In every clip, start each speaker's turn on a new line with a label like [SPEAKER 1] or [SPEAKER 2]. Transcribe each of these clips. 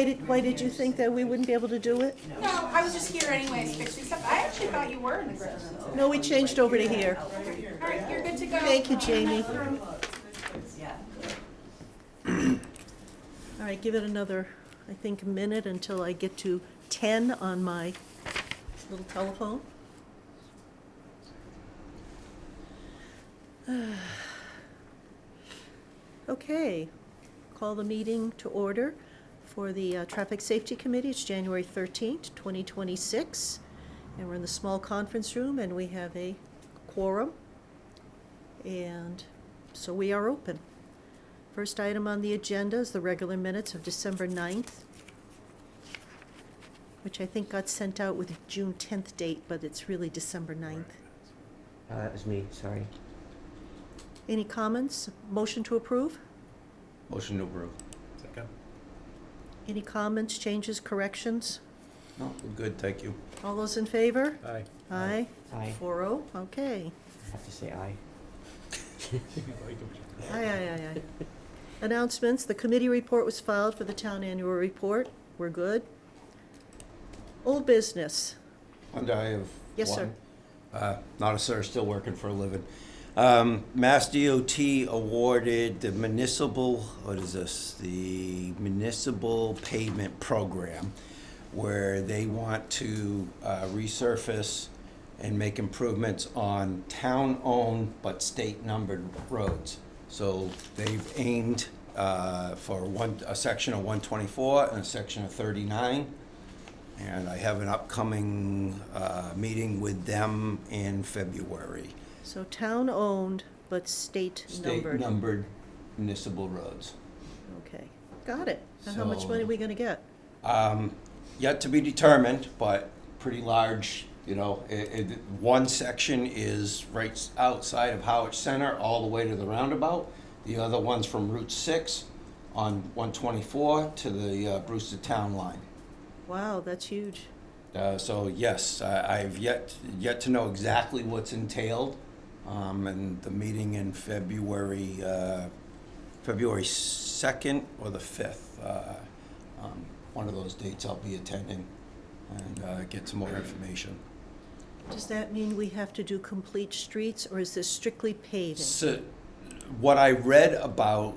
[SPEAKER 1] why did you think that we wouldn't be able to do it?
[SPEAKER 2] No, I was just here anyways, fixing stuff. I actually thought you were in the grocery store.
[SPEAKER 1] No, we changed over to here.
[SPEAKER 2] All right, you're good to go.
[SPEAKER 1] Thank you, Jamie. All right, give it another, I think, minute until I get to 10 on my little telephone. Okay, call the meeting to order for the Traffic Safety Committee. It's January 13th, 2026, and we're in the small conference room, and we have a quorum, and so we are open. First item on the agenda is the regular minutes of December 9th, which I think got sent out with a June 10th date, but it's really December 9th.
[SPEAKER 3] That was me, sorry.
[SPEAKER 1] Any comments? Motion to approve?
[SPEAKER 4] Motion to approve.
[SPEAKER 5] Second.
[SPEAKER 1] Any comments, changes, corrections?
[SPEAKER 4] No, we're good, thank you.
[SPEAKER 1] All those in favor?
[SPEAKER 5] Aye.
[SPEAKER 1] Aye.
[SPEAKER 3] Aye.
[SPEAKER 1] 4-0, okay.
[SPEAKER 3] I have to say aye.
[SPEAKER 1] Aye. Announcements, the committee report was filed for the town annual report. We're good. Old business.
[SPEAKER 4] And I have
[SPEAKER 1] Yes, sir.
[SPEAKER 4] one. Not a sir, still working for a living. Mass DOT awarded the municipal, what is this? The municipal pavement program, where they want to resurface and make improvements on town-owned but state-numbered roads. So they've aimed for a section of 124 and a section of 39. And I have an upcoming meeting with them in February.
[SPEAKER 1] So town-owned, but state-numbered.
[SPEAKER 4] State-numbered municipal roads.
[SPEAKER 1] Okay, got it. Now, how much
[SPEAKER 4] So-
[SPEAKER 1] money are we gonna get?
[SPEAKER 4] Yet to be determined, but pretty large, you know. One section is right outside of Harwich Center, all the way to the roundabout. The other one's from Route 6 on 124 to the Brewster Town line.
[SPEAKER 1] Wow, that's huge.
[SPEAKER 4] So yes, I've yet to know exactly what's entailed, and the meeting in February 2nd or the 5th, one of those dates I'll be attending and get some more information.
[SPEAKER 1] Does that mean we have to do complete streets, or is this strictly paving?
[SPEAKER 4] So, what I read about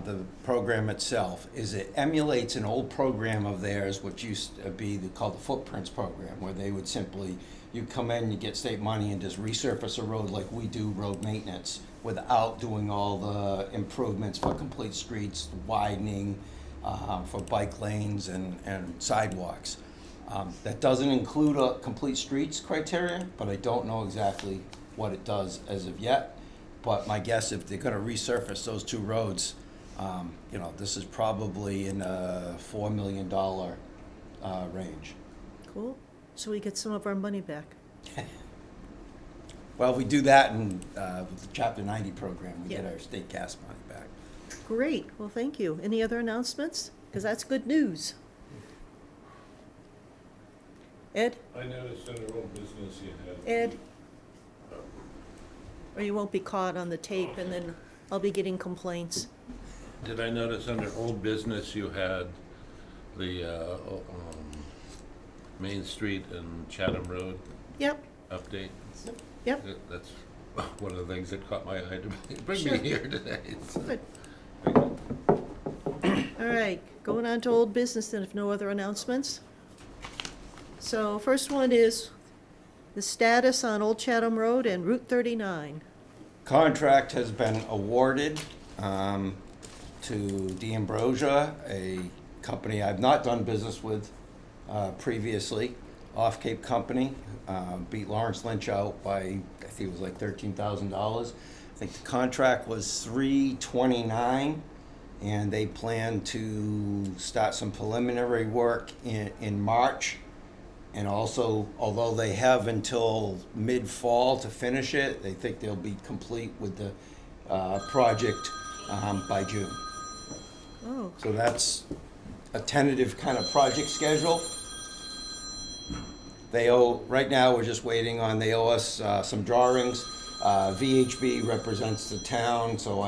[SPEAKER 4] the program itself is it emulates an old program of theirs, which used to be called the Footprints program, where they would simply, you come in, you get state money, and just resurface a road like we do road maintenance, without doing all the improvements for complete streets, widening, for bike lanes and sidewalks. That doesn't include a complete streets criteria, but I don't know exactly what it does as of yet. But my guess, if they're gonna resurface those two roads, you know, this is probably in a $4 million range.
[SPEAKER 1] Cool. So we get some of our money back.
[SPEAKER 4] Well, if we do that and with the Chapter 90 program, we get
[SPEAKER 1] Yeah.
[SPEAKER 4] our state gas money back.
[SPEAKER 1] Great, well, thank you. Any other announcements? Because that's good news. Ed?
[SPEAKER 5] I noticed under old business you had.
[SPEAKER 1] Ed? Or you won't be caught on the tape, and then I'll be getting complaints.
[SPEAKER 5] Did I notice under old business you had the Main Street and Chatham Road
[SPEAKER 1] Yep,
[SPEAKER 5] update?
[SPEAKER 1] yep,
[SPEAKER 5] That's one of the things that caught my eye to bring
[SPEAKER 1] Sure.
[SPEAKER 5] me here today.
[SPEAKER 1] good. All right, going on to old business then, if no other announcements. So first one is the status on Old Chatham Road and Route 39.
[SPEAKER 4] Contract has been awarded to D'Ambrosia, a company I've not done business with previously, off Cape company, beat Lawrence Lynch out by, I think it was like $13,000. I think the contract was $329, and they plan to start some preliminary work in March. And also, although they have until mid-fall to finish it, they think they'll be complete with the project by June.
[SPEAKER 1] Oh,
[SPEAKER 4] So that's a tentative kind of project schedule. They owe, right now, we're just waiting on, they owe us some drawings. VHB represents the town, so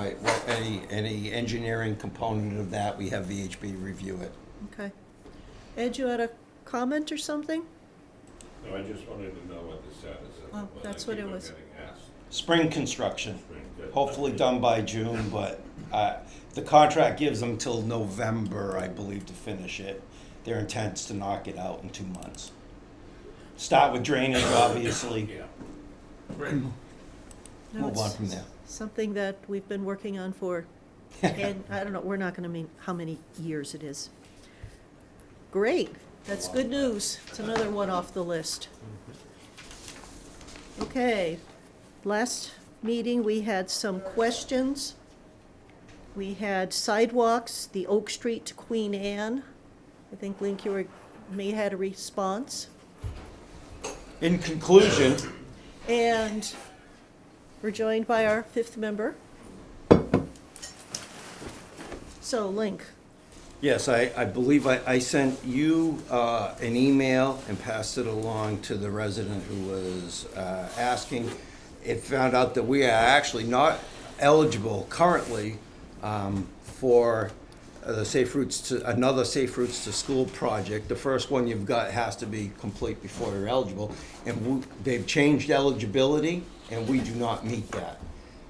[SPEAKER 4] any engineering component of that, we have VHB review it.
[SPEAKER 1] okay. Ed, you had a comment or something?
[SPEAKER 5] No, I just wanted to know what the status of
[SPEAKER 1] Oh,
[SPEAKER 5] it was.
[SPEAKER 1] that's
[SPEAKER 5] I
[SPEAKER 1] what it
[SPEAKER 5] keep on
[SPEAKER 1] was.
[SPEAKER 5] getting asked.
[SPEAKER 4] Spring construction,
[SPEAKER 5] Spring, good.
[SPEAKER 4] hopefully done by June, but the contract gives them till November, I believe, to finish it. Their intent's to knock it out in 2 months. Start with drainage, obviously,
[SPEAKER 5] Yeah. Great.
[SPEAKER 1] No,
[SPEAKER 4] move on
[SPEAKER 1] it's
[SPEAKER 4] from there.
[SPEAKER 1] Something that we've been working on for, and I don't know, we're not gonna mean how many years it is. Great, that's good news. It's another one off the list. Okay, last meeting, we had some questions. We had sidewalks, the Oak Street to Queen Anne. I think, Link, may had a response.
[SPEAKER 4] In conclusion,
[SPEAKER 1] And we're joined by our fifth member. So, Link,
[SPEAKER 4] yes, I believe I sent you an email and passed it along to the resident who was asking. It found out that we are actually not eligible currently for the another Safe Routes to School project. The first one you've got has to be complete before you're eligible. And they've changed eligibility, and we do not meet that.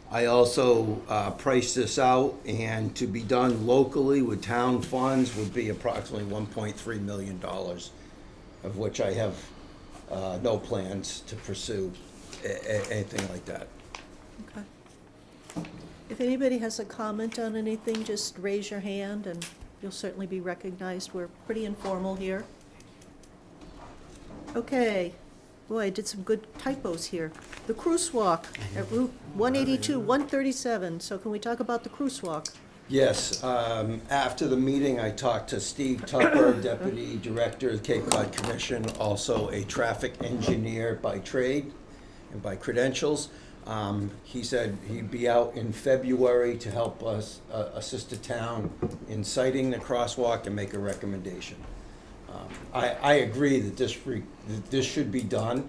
[SPEAKER 4] I also priced this out, and to be done locally with town funds would be approximately $1.3 million, of which I have no plans to pursue anything like that.
[SPEAKER 1] okay. If anybody has a comment on anything, just raise your hand and you'll certainly be recognized. We're pretty informal here. Okay. Boy, I did some good typos here. The cruise walk at Route 182, 137. So can we talk about the cruise walk?
[SPEAKER 4] Yes, after the meeting, I talked to Steve Tupper, Deputy Director of the Cape Cod Commission, also a traffic engineer by trade and by credentials. He said he'd be out in February to help us assist the town in citing the crosswalk and make a recommendation. I agree that this should be done.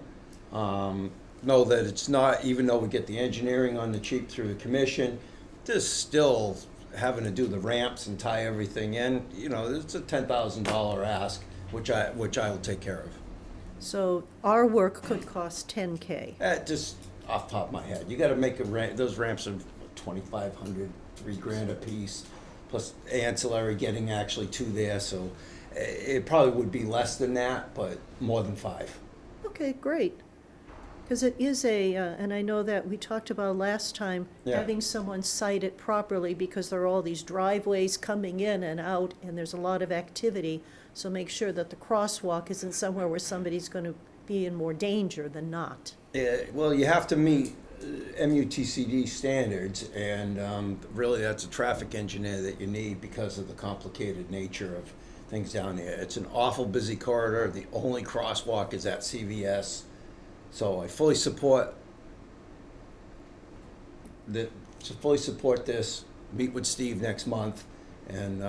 [SPEAKER 4] Know that it's not, even though we get the engineering on the cheap through the commission, there's still having to do the ramps and tie everything in. You know, it's a $10,000 ask, which I will take care of.
[SPEAKER 1] So our work could cost 10K.
[SPEAKER 4] Just off the top of my head, you got to make those ramps are $2,500, $3,000 a piece, plus ancillary getting actually to there. So it probably would be less than that, but more than 5.
[SPEAKER 1] Okay, great. Because it is and I know that we talked about last time,
[SPEAKER 4] Yeah.
[SPEAKER 1] having someone site it properly because there are all these driveways coming in and out and there's a lot of activity. So make sure that the crosswalk isn't somewhere where somebody's going to be in more danger than not.
[SPEAKER 4] Well, you have to meet MUTCD standards, and really that's a traffic engineer that you need because of the complicated nature of things down there. It's an awful busy corridor. The only crosswalk is at CVS. So I fully support this. Meet with Steve next month, and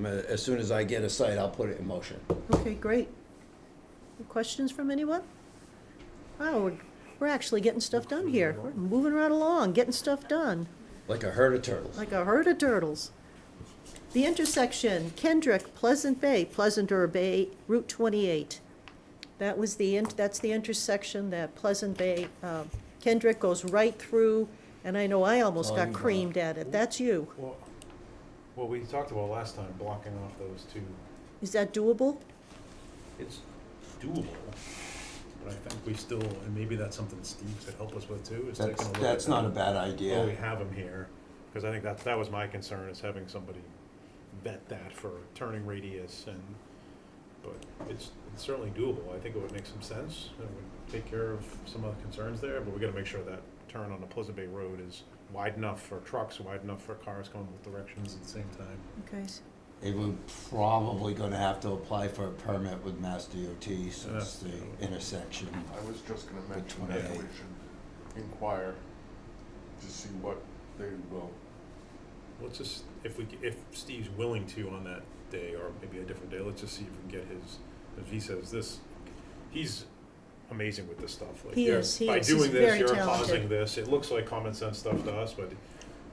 [SPEAKER 4] as soon as I get a site, I'll put it in motion.
[SPEAKER 1] Okay, great. Any questions from anyone? Wow, we're actually getting stuff done here. We're moving right along, getting stuff done,
[SPEAKER 4] Like a herd of turtles.
[SPEAKER 1] like a herd of turtles. The intersection, Kendrick, Pleasant Bay, Pleasanter Bay, Route 28. That's the intersection that Pleasant Bay, Kendrick goes right through, and I know I almost
[SPEAKER 4] Oh,
[SPEAKER 1] got
[SPEAKER 4] you
[SPEAKER 1] creamed at it. That's you.
[SPEAKER 6] Well, we talked about last time, blocking off those two.
[SPEAKER 1] Is that doable?
[SPEAKER 6] It's doable, but I think we still, and maybe that's something Steve could help us with too, is taking a look at.
[SPEAKER 4] That's not a bad
[SPEAKER 6] Well, we
[SPEAKER 4] idea.
[SPEAKER 6] have him here, because I think that was my concern, is having somebody vet that for turning radius but it's certainly doable. I think it would make some sense. It would take care of some of the concerns there, but we gotta make sure that turn on the Pleasant Bay Road is wide enough for trucks, wide enough for cars going both directions at the same time.
[SPEAKER 1] Okay.
[SPEAKER 4] It would probably gonna have to apply for a permit with Mass DOT since the intersection.
[SPEAKER 7] I was just gonna mention
[SPEAKER 4] Which
[SPEAKER 7] that
[SPEAKER 4] one?
[SPEAKER 7] we should inquire to see what they will.
[SPEAKER 6] Let's just, if Steve's willing to on that day, or maybe a different day, let's just see if we can get if he says this, he's amazing with this stuff. Like,
[SPEAKER 1] He
[SPEAKER 6] you're-
[SPEAKER 1] is, he
[SPEAKER 6] by
[SPEAKER 1] is. He's
[SPEAKER 6] doing this,
[SPEAKER 1] very
[SPEAKER 6] you're
[SPEAKER 1] talented.
[SPEAKER 6] causing this. It looks like common sense stuff to us, but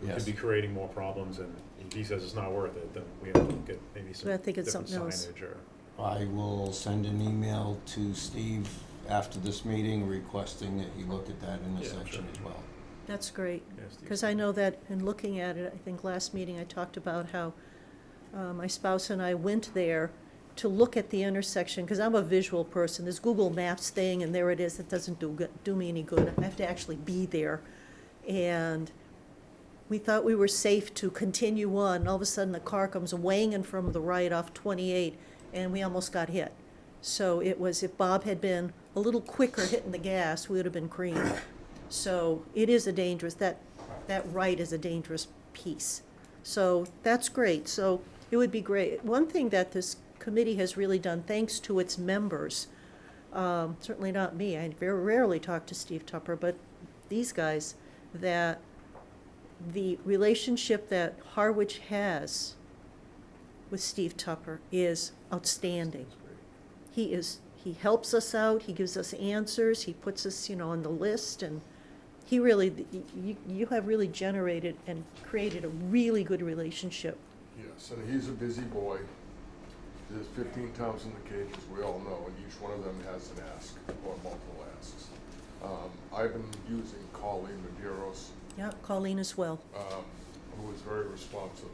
[SPEAKER 6] we
[SPEAKER 4] Yes.
[SPEAKER 6] could be creating more problems, and if he says it's not worth it, then we have to look at maybe some
[SPEAKER 1] I think it's
[SPEAKER 6] different
[SPEAKER 1] something else.
[SPEAKER 6] signage or
[SPEAKER 4] I will send an email to Steve after this meeting requesting that he look at that intersection
[SPEAKER 6] sure.
[SPEAKER 4] as well.
[SPEAKER 1] That's great.
[SPEAKER 6] Yeah, Steve.
[SPEAKER 1] Because I know that in looking at it, I think last meeting I talked about how my spouse and I went there to look at the intersection, because I'm a visual person. This Google Maps thing, and there it is. It doesn't do me any good. I have to actually be there. And we thought we were safe to continue on, and all of a sudden the car comes wanging from the right off 28, and we almost got hit. So it was, if Bob had been a little quicker hitting the gas, we would have been creamed. So it is a dangerous, that right is a dangerous piece. So that's great. So it would be great. One thing that this committee has really done, thanks to its members, certainly not me, I very rarely talk to Steve Tupper, but these guys, that the relationship that Harwich has with Steve Tupper is outstanding. He helps us out, he gives us answers, he puts us, on the list, and he really, you have really generated and created a really good relationship.
[SPEAKER 7] Yes, and he's a busy boy. There's 15 towns in the cage, as we all know, and each one of them has an ask or multiple asks. I've been using Colleen Medeiros,
[SPEAKER 1] Yeah, Colleen as well.
[SPEAKER 7] who is very responsive,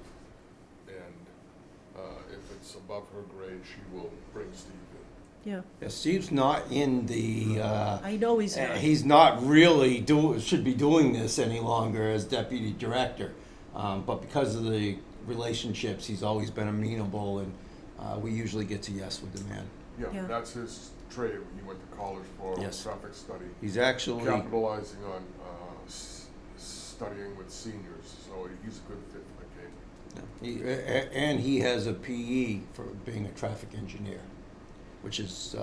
[SPEAKER 7] and if it's above her grade, she will bring Steve in.
[SPEAKER 1] Yeah,
[SPEAKER 4] Yeah, Steve's not in the,
[SPEAKER 1] I know he's not.
[SPEAKER 4] he's not really should be doing this any longer as deputy director. But because of the relationships, he's always been amenable, and we usually get to yes with the man.
[SPEAKER 7] Yeah,
[SPEAKER 1] Yeah.
[SPEAKER 7] that's his trade. He went to college for
[SPEAKER 4] Yes.
[SPEAKER 7] traffic study,
[SPEAKER 4] He's actually,
[SPEAKER 7] capitalizing on studying with seniors, so he's a good fit for the cage.
[SPEAKER 4] and he has a PE for being a traffic engineer, which is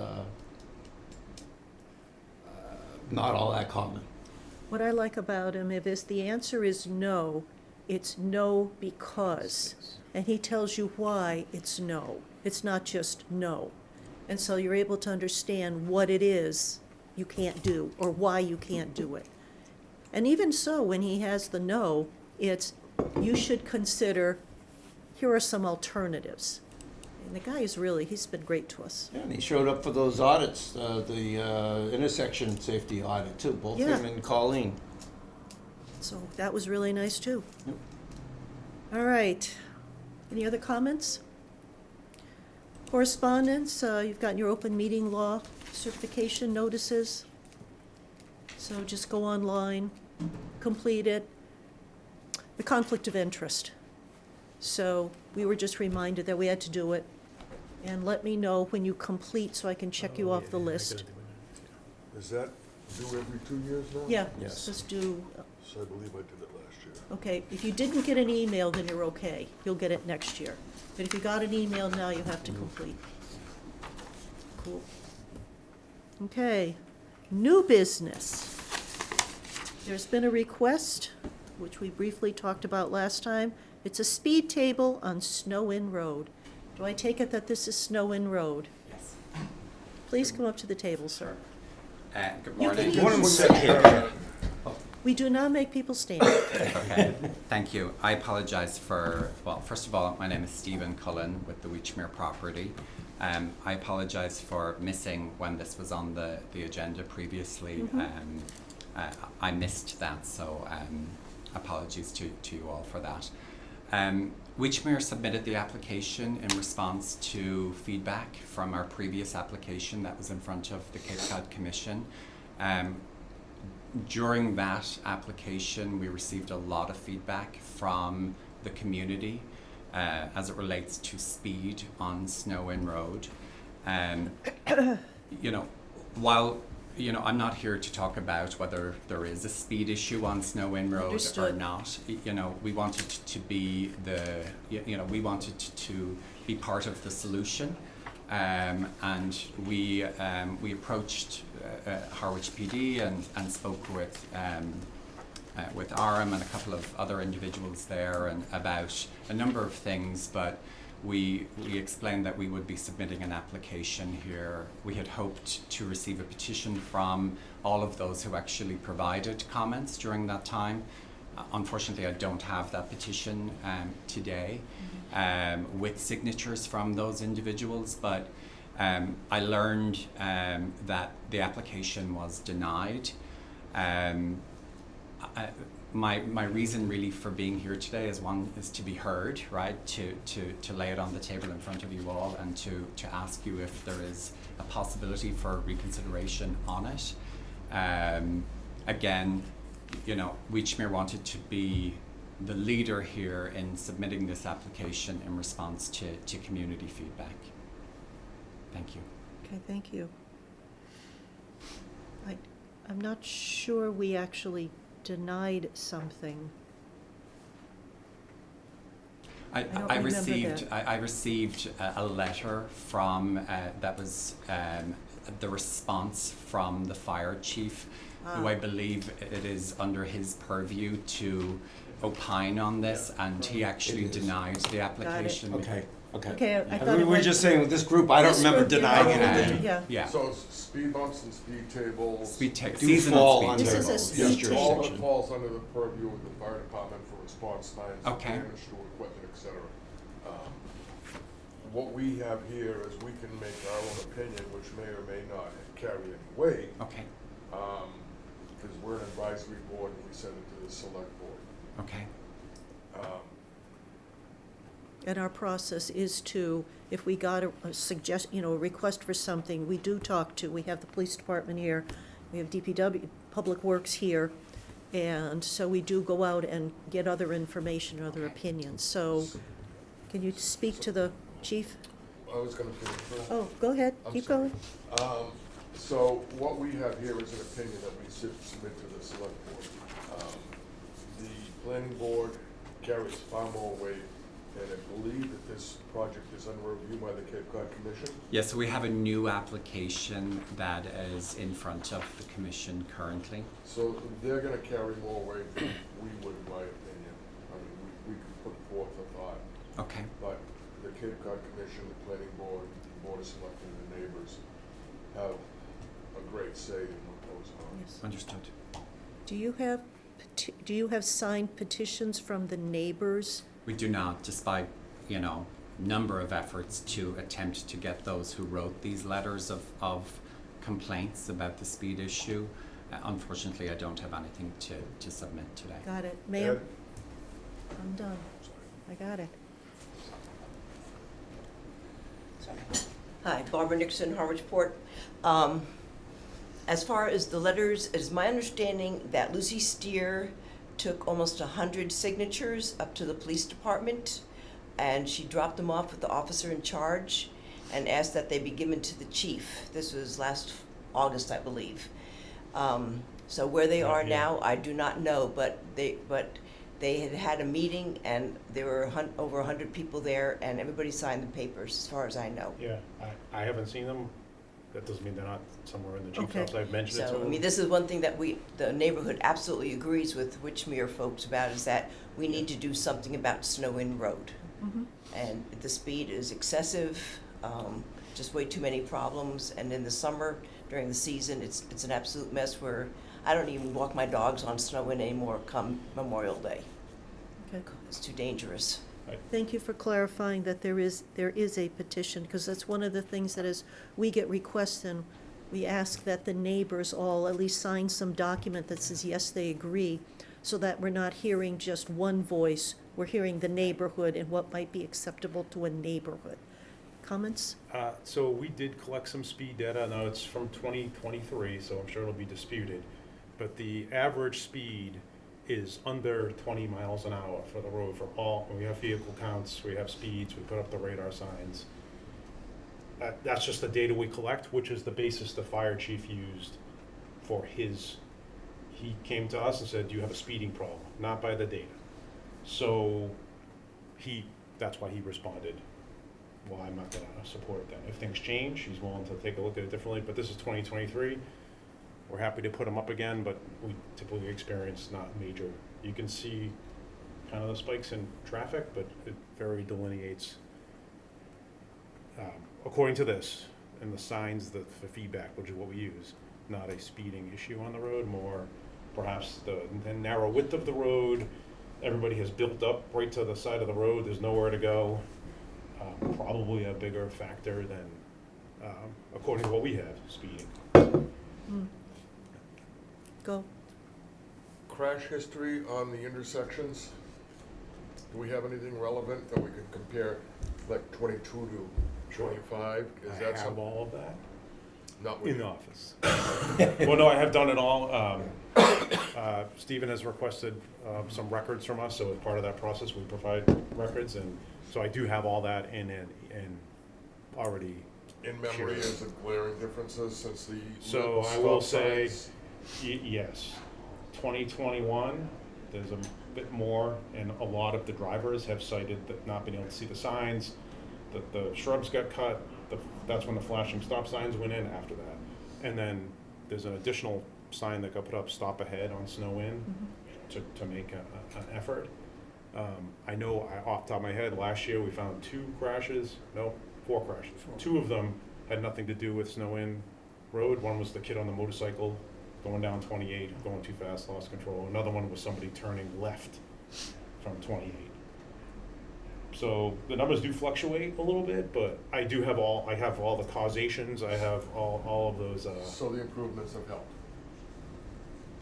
[SPEAKER 4] not all that common.
[SPEAKER 1] What I like about him is the answer is no, it's no because. And he tells you why it's no. It's not just no. And so you're able to understand what it is you can't do or why you can't do it. And even so, when he has the no, it's, you should consider, here are some alternatives. And the guy is really, he's been great to us.
[SPEAKER 4] Yeah, and he showed up for those audits, the intersection safety audit too, both
[SPEAKER 1] Yeah.
[SPEAKER 4] him and Colleen.
[SPEAKER 1] So that was really nice too.
[SPEAKER 4] Yep.
[SPEAKER 1] All right. Any other comments? Correspondence, you've gotten your open meeting law certification notices. So just go online, complete it. The conflict of interest. So we were just reminded that we had to do it. And let me know when you complete so I can check you
[SPEAKER 6] Oh,
[SPEAKER 1] off the
[SPEAKER 6] yeah, I
[SPEAKER 1] list.
[SPEAKER 6] gotta do it.
[SPEAKER 7] Is that due every 2 years now?
[SPEAKER 1] Yeah,
[SPEAKER 4] Yes.
[SPEAKER 1] just do,
[SPEAKER 7] So I believe I did it last year.
[SPEAKER 1] okay, if you didn't get an email, then you're okay. You'll get it next year. But if you got an email now, you have to complete. Cool. Okay, new business. There's been a request, which we briefly talked about last time. It's a speed table on Snow Inn Road. Do I take it that this is Snow Inn Road?
[SPEAKER 8] Yes.
[SPEAKER 1] Please come up to the table, sir.
[SPEAKER 8] Good
[SPEAKER 1] You
[SPEAKER 8] morning.
[SPEAKER 1] can
[SPEAKER 4] One of them sit here.
[SPEAKER 1] We do not make people stand.
[SPEAKER 8] Okay, thank you. I apologize for, well, first of all, my name is Stephen Cullen with the Weechmere property. I apologize for missing when this was on the agenda previously. I missed that, so apologies to you all for that. Weechmere submitted the application in response to feedback from our previous application that was in front of the Cape Cod Commission. During that application, we received a lot of feedback from the community as it relates to speed on Snow Inn Road. While I'm not here to talk about whether there is a speed issue on Snow Inn Road
[SPEAKER 1] Understood.
[SPEAKER 8] or not. We wanted to be we wanted to be part of the solution. And we approached Harwich PD and spoke with Aram and a couple of other individuals there and about a number of things, but we explained that we would be submitting an application here. We had hoped to receive a petition from all of those who actually provided comments during that time. Unfortunately, I don't have that petition today. with signatures from those individuals, but I learned that the application was denied. My reason really for being here today is to be heard, right? To lay it on the table in front of you all and to ask you if there is a possibility for reconsideration on it. Again, you know, Wychmere wanted to be the leader here in submitting this application in response to community feedback. Thank you.
[SPEAKER 1] Okay, thank you. I'm not sure we actually denied something.
[SPEAKER 8] I
[SPEAKER 1] don't remember
[SPEAKER 8] received
[SPEAKER 1] that.
[SPEAKER 8] I received a letter from that was the response from the fire chief, who I believe it is under his purview to opine on this, and he actually
[SPEAKER 4] It is.
[SPEAKER 8] denied the application.
[SPEAKER 4] Okay, okay.
[SPEAKER 1] Okay, I thought
[SPEAKER 4] We
[SPEAKER 1] it
[SPEAKER 4] were
[SPEAKER 1] was-
[SPEAKER 4] just saying with this group, I don't
[SPEAKER 1] This
[SPEAKER 4] remember
[SPEAKER 1] group, you're
[SPEAKER 4] denying
[SPEAKER 1] right.
[SPEAKER 4] anything.
[SPEAKER 1] Yeah.
[SPEAKER 8] Yeah.
[SPEAKER 7] So speed bumps and speed tables.
[SPEAKER 8] Speed ta-
[SPEAKER 4] Do
[SPEAKER 8] seasonal
[SPEAKER 4] fall
[SPEAKER 8] speed
[SPEAKER 4] under
[SPEAKER 1] This is a
[SPEAKER 8] tables.
[SPEAKER 1] speed
[SPEAKER 7] Yeah,
[SPEAKER 1] table.
[SPEAKER 7] all that
[SPEAKER 4] jurisdiction.
[SPEAKER 7] falls under the purview of the fire department for response times,
[SPEAKER 8] Okay.
[SPEAKER 7] damage to equipment, et cetera. What we have here is we can make our own opinion, which may or may not carry any weight,
[SPEAKER 8] Okay.
[SPEAKER 7] because we're an advisory board and we send it to the select board.
[SPEAKER 8] Okay.
[SPEAKER 1] And our process is to, if we got a request for something, we do talk to, we have the police department here, we have DPW, Public Works here, and so we do go out and get other information, other opinions. So, can you speak to the chief?
[SPEAKER 7] I was gonna finish first.
[SPEAKER 1] Oh, go ahead,
[SPEAKER 7] I'm
[SPEAKER 1] keep
[SPEAKER 7] sorry.
[SPEAKER 1] going.
[SPEAKER 7] So what we have here is an opinion that we submit to the select board. The planning board carries far more weight, and I believe that this project is under review by the Cape Cod Commission.
[SPEAKER 8] Yes, so we have a new application that is in front of the commission currently.
[SPEAKER 7] So they're gonna carry more weight than we would, in my opinion. I mean, we could put forth a thought,
[SPEAKER 8] Okay.
[SPEAKER 7] but the Cape Cod Commission, the planning board, the board of selectmen, and the neighbors have a great say in what goes on.
[SPEAKER 1] Yes.
[SPEAKER 8] Understood.
[SPEAKER 1] Do you have signed petitions from the neighbors?
[SPEAKER 8] We do not, despite, you know, number of efforts to attempt to get those who wrote these letters of complaints about the speed issue. Unfortunately, I don't have anything to submit today.
[SPEAKER 1] Got it. Ma'am?
[SPEAKER 7] Ed?
[SPEAKER 1] I'm done. I got it.
[SPEAKER 9] Hi, Barbara Nixon, Harwich Port. As far as the letters, it is my understanding that Lucy Steer took almost 100 signatures up to the police department, and she dropped them off with the officer in charge and asked that they be given to the chief. This was last August, I believe. So where they are now, I do not know, but they had had a meeting, and there were over 100 people there, and everybody signed the papers, as far as I know.
[SPEAKER 6] Yeah, I haven't seen them. That doesn't mean they're not somewhere in the chief's
[SPEAKER 1] Okay.
[SPEAKER 6] office. I've mentioned it to
[SPEAKER 9] So,
[SPEAKER 6] them.
[SPEAKER 9] I mean, this is one thing that the neighborhood absolutely agrees with Wychmere folks about, is that we need to do something about Snow Inn Road.
[SPEAKER 1] Mhm.
[SPEAKER 9] And the speed is excessive, just way too many problems, and in the summer, during the season, it's an absolute mess where I don't even walk my dogs on Snow Inn anymore come Memorial Day.
[SPEAKER 1] Okay.
[SPEAKER 9] It's too dangerous.
[SPEAKER 1] Thank you for clarifying that there is a petition, because that's one of the things that as we get requests, and we ask that the neighbors all at least sign some document that says, yes, they agree, so that we're not hearing just one voice, we're hearing the neighborhood and what might be acceptable to a neighborhood. Comments?
[SPEAKER 6] So we did collect some speed data. Now it's from 2023, so I'm sure it'll be disputed. But the average speed is under 20 miles an hour for the road for all. We have vehicle counts, we have speeds, we put up the radar signs. That's just the data we collect, which is the basis the fire chief used for his. He came to us and said, "You have a speeding problem," not by the data. So that's why he responded, well, I'm not gonna support it then. If things change, he's willing to take a look at it differently, but this is 2023. We're happy to put them up again, but we typically experience not major. You can see kind of the spikes in traffic, but it very delineates, according to this, and the signs, the feedback, which is what we use, not a speeding issue on the road, more perhaps the narrow width of the road, everybody has built up right to the side of the road, there's nowhere to go. Probably a bigger factor than, according to what we have, speeding.
[SPEAKER 1] Go.
[SPEAKER 7] Crash history on the intersections? Do we have anything relevant that we could compare, like 22 to 25? Is
[SPEAKER 6] I
[SPEAKER 7] that
[SPEAKER 6] have
[SPEAKER 7] something?
[SPEAKER 6] all of that
[SPEAKER 7] Not with
[SPEAKER 6] in the office. Well, no, I have done it all. Stephen has requested some records from us, so as part of that process, we provide records, and so I do have all that in already.
[SPEAKER 7] In memory, is there glaring differences since the
[SPEAKER 6] So
[SPEAKER 7] stop
[SPEAKER 6] I will say,
[SPEAKER 7] signs?
[SPEAKER 6] yes, 2021, there's a bit more, and a lot of the drivers have cited that not being able to see the signs, that the shrubs got cut, that's when the flashing stop signs went in after that. And then there's an additional sign that got put up, stop ahead on Snow Inn, to make an effort. I know, off the top of my head, last year we found 4 crashes. 2 of them had nothing to do with Snow Inn Road. One was the kid on the motorcycle going down 28, going too fast, lost control. Another one was somebody turning left from 28. So the numbers do fluctuate a little bit, but I have all the causations, I have all of those,
[SPEAKER 7] So the improvements have helped.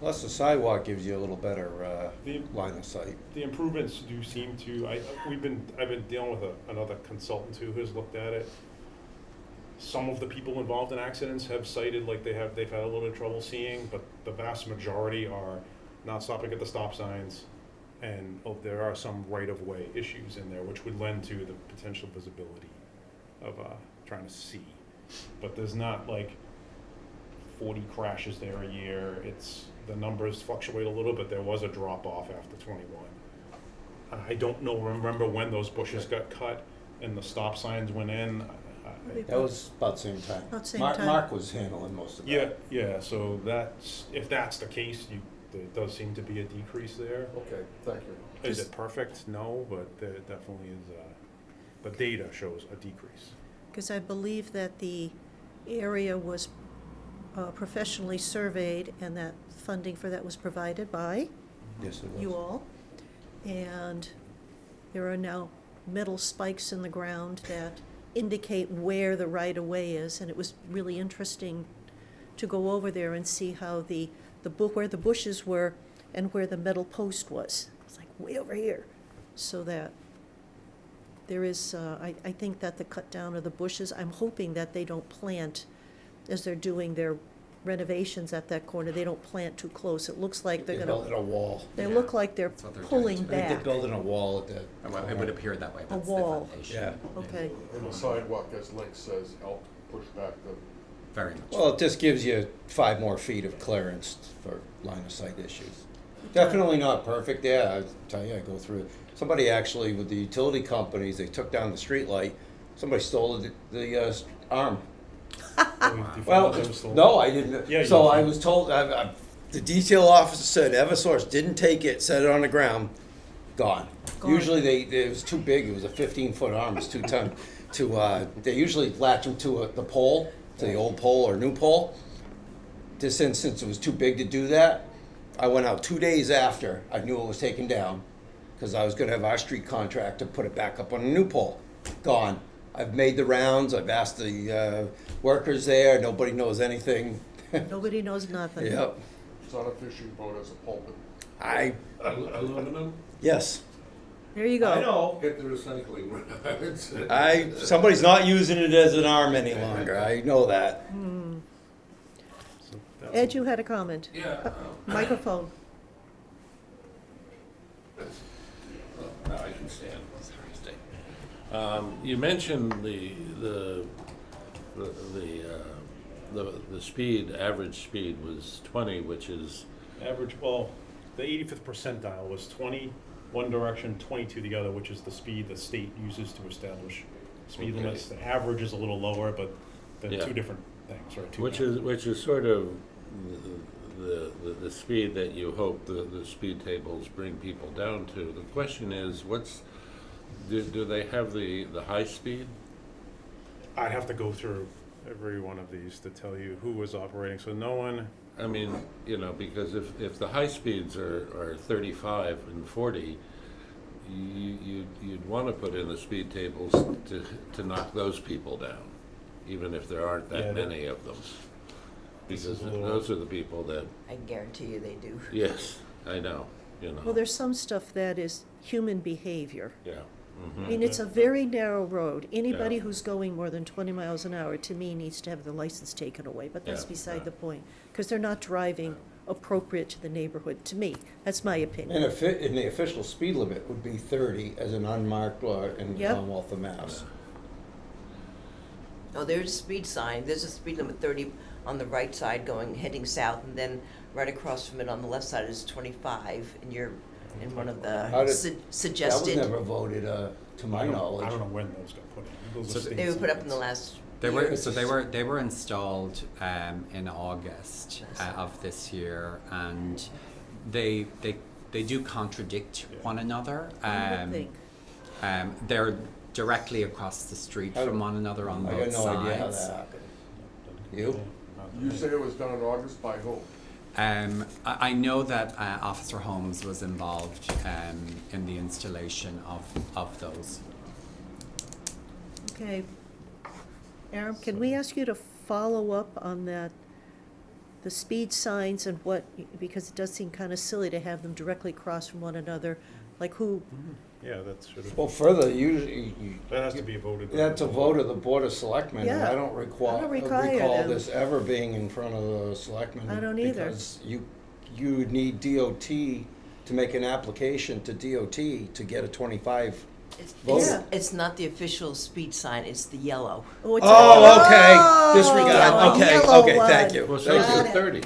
[SPEAKER 4] Plus the sidewalk gives you a little better
[SPEAKER 6] The-
[SPEAKER 4] line of sight.
[SPEAKER 6] the improvements do seem to, I've been dealing with another consultant who has looked at it. Some of the people involved in accidents have cited like they've had a little bit of trouble seeing, but the vast majority are not stopping at the stop signs. And there are some right-of-way issues in there, which would lend to the potential visibility of trying to see. But there's not like 40 crashes there a year. The numbers fluctuate a little, but there was a drop-off after 21. I don't remember when those bushes got cut and the stop signs went in.
[SPEAKER 4] That was about the same time.
[SPEAKER 1] About the same
[SPEAKER 4] Mark,
[SPEAKER 1] time.
[SPEAKER 4] Mark was handling most of that.
[SPEAKER 6] Yeah, so if that's the case, there does seem to be a decrease there.
[SPEAKER 7] Okay, thank you.
[SPEAKER 6] Is it perfect? No, but there definitely is, the data shows a decrease.
[SPEAKER 1] Because I believe that the area was professionally surveyed, and that funding for that was provided by
[SPEAKER 4] Yes, it was.
[SPEAKER 1] you all. And there are now metal spikes in the ground that indicate where the right-of-way is, and it was really interesting to go over there and see how where the bushes were and where the metal post was. It's like way over here. So that there is, I think that the cut down of the bushes, I'm hoping that they don't plant, as they're doing their renovations at that corner, they don't plant too close. It looks like they're
[SPEAKER 4] They're
[SPEAKER 1] gonna,
[SPEAKER 4] building a wall.
[SPEAKER 1] they
[SPEAKER 8] Yeah,
[SPEAKER 1] look like they're
[SPEAKER 8] that's what they're
[SPEAKER 1] pulling
[SPEAKER 8] doing.
[SPEAKER 4] I think they're
[SPEAKER 1] back.
[SPEAKER 4] building a wall at that.
[SPEAKER 8] Well, it would appear that way. That's the
[SPEAKER 1] wall.
[SPEAKER 8] foundation.
[SPEAKER 4] Yeah.
[SPEAKER 1] Okay,
[SPEAKER 7] And the sidewalk, as Link says, help push back the,
[SPEAKER 8] Very much.
[SPEAKER 4] Well, it just gives you 5 more feet of clearance for line of sight issues. Definitely not perfect, yeah, I tell you, I go through it. Somebody actually, with the utility companies, they took down the street light, somebody stole the arm. Well, no, I didn't.
[SPEAKER 6] Yeah,
[SPEAKER 4] So
[SPEAKER 6] you-
[SPEAKER 4] I was told, the detail officer said Eversource didn't take it, set it on the ground, gone.
[SPEAKER 1] Gone.
[SPEAKER 4] Usually it was too big, it was a 15-foot arm, it's 2 ton. They usually latch them to the pole, to the old pole or new pole. This instance, it was too big to do that. I went out 2 days after I knew it was taken down, because I was gonna have our street contractor put it back up on a new pole. Gone. I've made the rounds, I've asked the workers there, nobody knows anything.
[SPEAKER 1] nobody knows nothing.
[SPEAKER 4] Yep.
[SPEAKER 7] it's on a fishing boat as a pulpit.
[SPEAKER 5] Aluminum?
[SPEAKER 4] Yes.
[SPEAKER 1] There you go.
[SPEAKER 4] know.
[SPEAKER 5] Get the recycling route.
[SPEAKER 4] Somebody's not using it as an arm any longer, I know that.
[SPEAKER 6] So that's-
[SPEAKER 1] Ed, you had a comment.
[SPEAKER 5] Yeah.
[SPEAKER 1] Microphone.
[SPEAKER 5] Now I can stand. You mentioned the speed, average speed was 20, which is,
[SPEAKER 6] Average, the 85th percentile was 20 one direction, 22 the other, which is the speed the state uses to establish speed
[SPEAKER 5] Okay.
[SPEAKER 6] limits. The average is a little lower, but they're
[SPEAKER 5] Yeah.
[SPEAKER 6] two different things, right? Two
[SPEAKER 5] which is sort of the speed that you hope the speed tables bring people down to. The question is, do they have the high speed?
[SPEAKER 6] I'd have to go through every one of these to tell you who was operating, so no one,
[SPEAKER 5] I mean, you know, because if the high speeds are 35 and 40, you'd want to put in the speed tables to knock those people down, even if there aren't
[SPEAKER 6] Yeah,
[SPEAKER 5] that
[SPEAKER 6] that-
[SPEAKER 5] many of them.
[SPEAKER 6] This
[SPEAKER 5] Because
[SPEAKER 6] is a little-
[SPEAKER 5] those are the people that,
[SPEAKER 9] I guarantee you they do.
[SPEAKER 5] yes, I know, you know.
[SPEAKER 1] Well, there's some stuff that is human behavior.
[SPEAKER 5] Yeah.
[SPEAKER 1] I mean, it's a very narrow road. Anybody
[SPEAKER 5] Yeah.
[SPEAKER 1] who's going more than 20 miles an hour, to me, needs to have their license taken away, but that's
[SPEAKER 5] Yeah,
[SPEAKER 1] beside
[SPEAKER 5] yeah.
[SPEAKER 1] the point. Because they're not driving appropriate to the neighborhood, to me. That's my
[SPEAKER 4] And
[SPEAKER 1] opinion.
[SPEAKER 4] and the official speed limit would be 30 as an unmarked law in the
[SPEAKER 1] Yep.
[SPEAKER 4] Commonwealth of Mass.
[SPEAKER 9] Oh, there's a speed sign, there's a speed limit 30 on the right side heading south, and then right across from it on the left side is 25, and you're in one of
[SPEAKER 4] How
[SPEAKER 9] the
[SPEAKER 4] did-
[SPEAKER 9] suggested.
[SPEAKER 4] That was never voted, to my knowledge.
[SPEAKER 6] I don't know when those got put in. Those are
[SPEAKER 8] So
[SPEAKER 6] state
[SPEAKER 9] They were put up in the
[SPEAKER 6] signs.
[SPEAKER 9] last
[SPEAKER 8] They were
[SPEAKER 9] year.
[SPEAKER 8] so they were installed in August of this year, and they do contradict one another.
[SPEAKER 1] I would think.
[SPEAKER 8] They're directly across the street
[SPEAKER 4] How-
[SPEAKER 8] from one another on
[SPEAKER 4] I
[SPEAKER 8] both
[SPEAKER 4] got no idea how
[SPEAKER 8] sides.
[SPEAKER 4] that happened. You?
[SPEAKER 7] You say it was done in August by whom?
[SPEAKER 8] I know that Officer Holmes was involved in the installation of those.
[SPEAKER 1] Okay. Aaron, can we ask you to follow up on that, the speed signs and what, because it does seem kind of silly to have them directly across from one another, like who,
[SPEAKER 6] Yeah, that's sort of,
[SPEAKER 4] Well, further, usually,
[SPEAKER 6] that has to be voted. by
[SPEAKER 4] that's a
[SPEAKER 6] the
[SPEAKER 4] vote of the Board of Selectmen, and
[SPEAKER 1] Yeah.
[SPEAKER 4] I don't recall
[SPEAKER 1] require them.
[SPEAKER 4] this ever being in front of the Selectmen.
[SPEAKER 1] I don't either.
[SPEAKER 4] Because you would need DOT to make an application to DOT to get a 25.
[SPEAKER 9] It's,
[SPEAKER 4] voted.
[SPEAKER 1] Yeah.
[SPEAKER 9] it's not the official speed sign, it's the yellow.
[SPEAKER 1] oh, it's.
[SPEAKER 4] Oh, okay,
[SPEAKER 1] Oh,
[SPEAKER 4] disregard,
[SPEAKER 1] the
[SPEAKER 4] okay,
[SPEAKER 1] yellow
[SPEAKER 4] okay, thank
[SPEAKER 1] one.
[SPEAKER 4] you.
[SPEAKER 5] Well, so
[SPEAKER 4] Thank
[SPEAKER 5] is
[SPEAKER 4] you.
[SPEAKER 1] Got
[SPEAKER 5] it
[SPEAKER 1] it.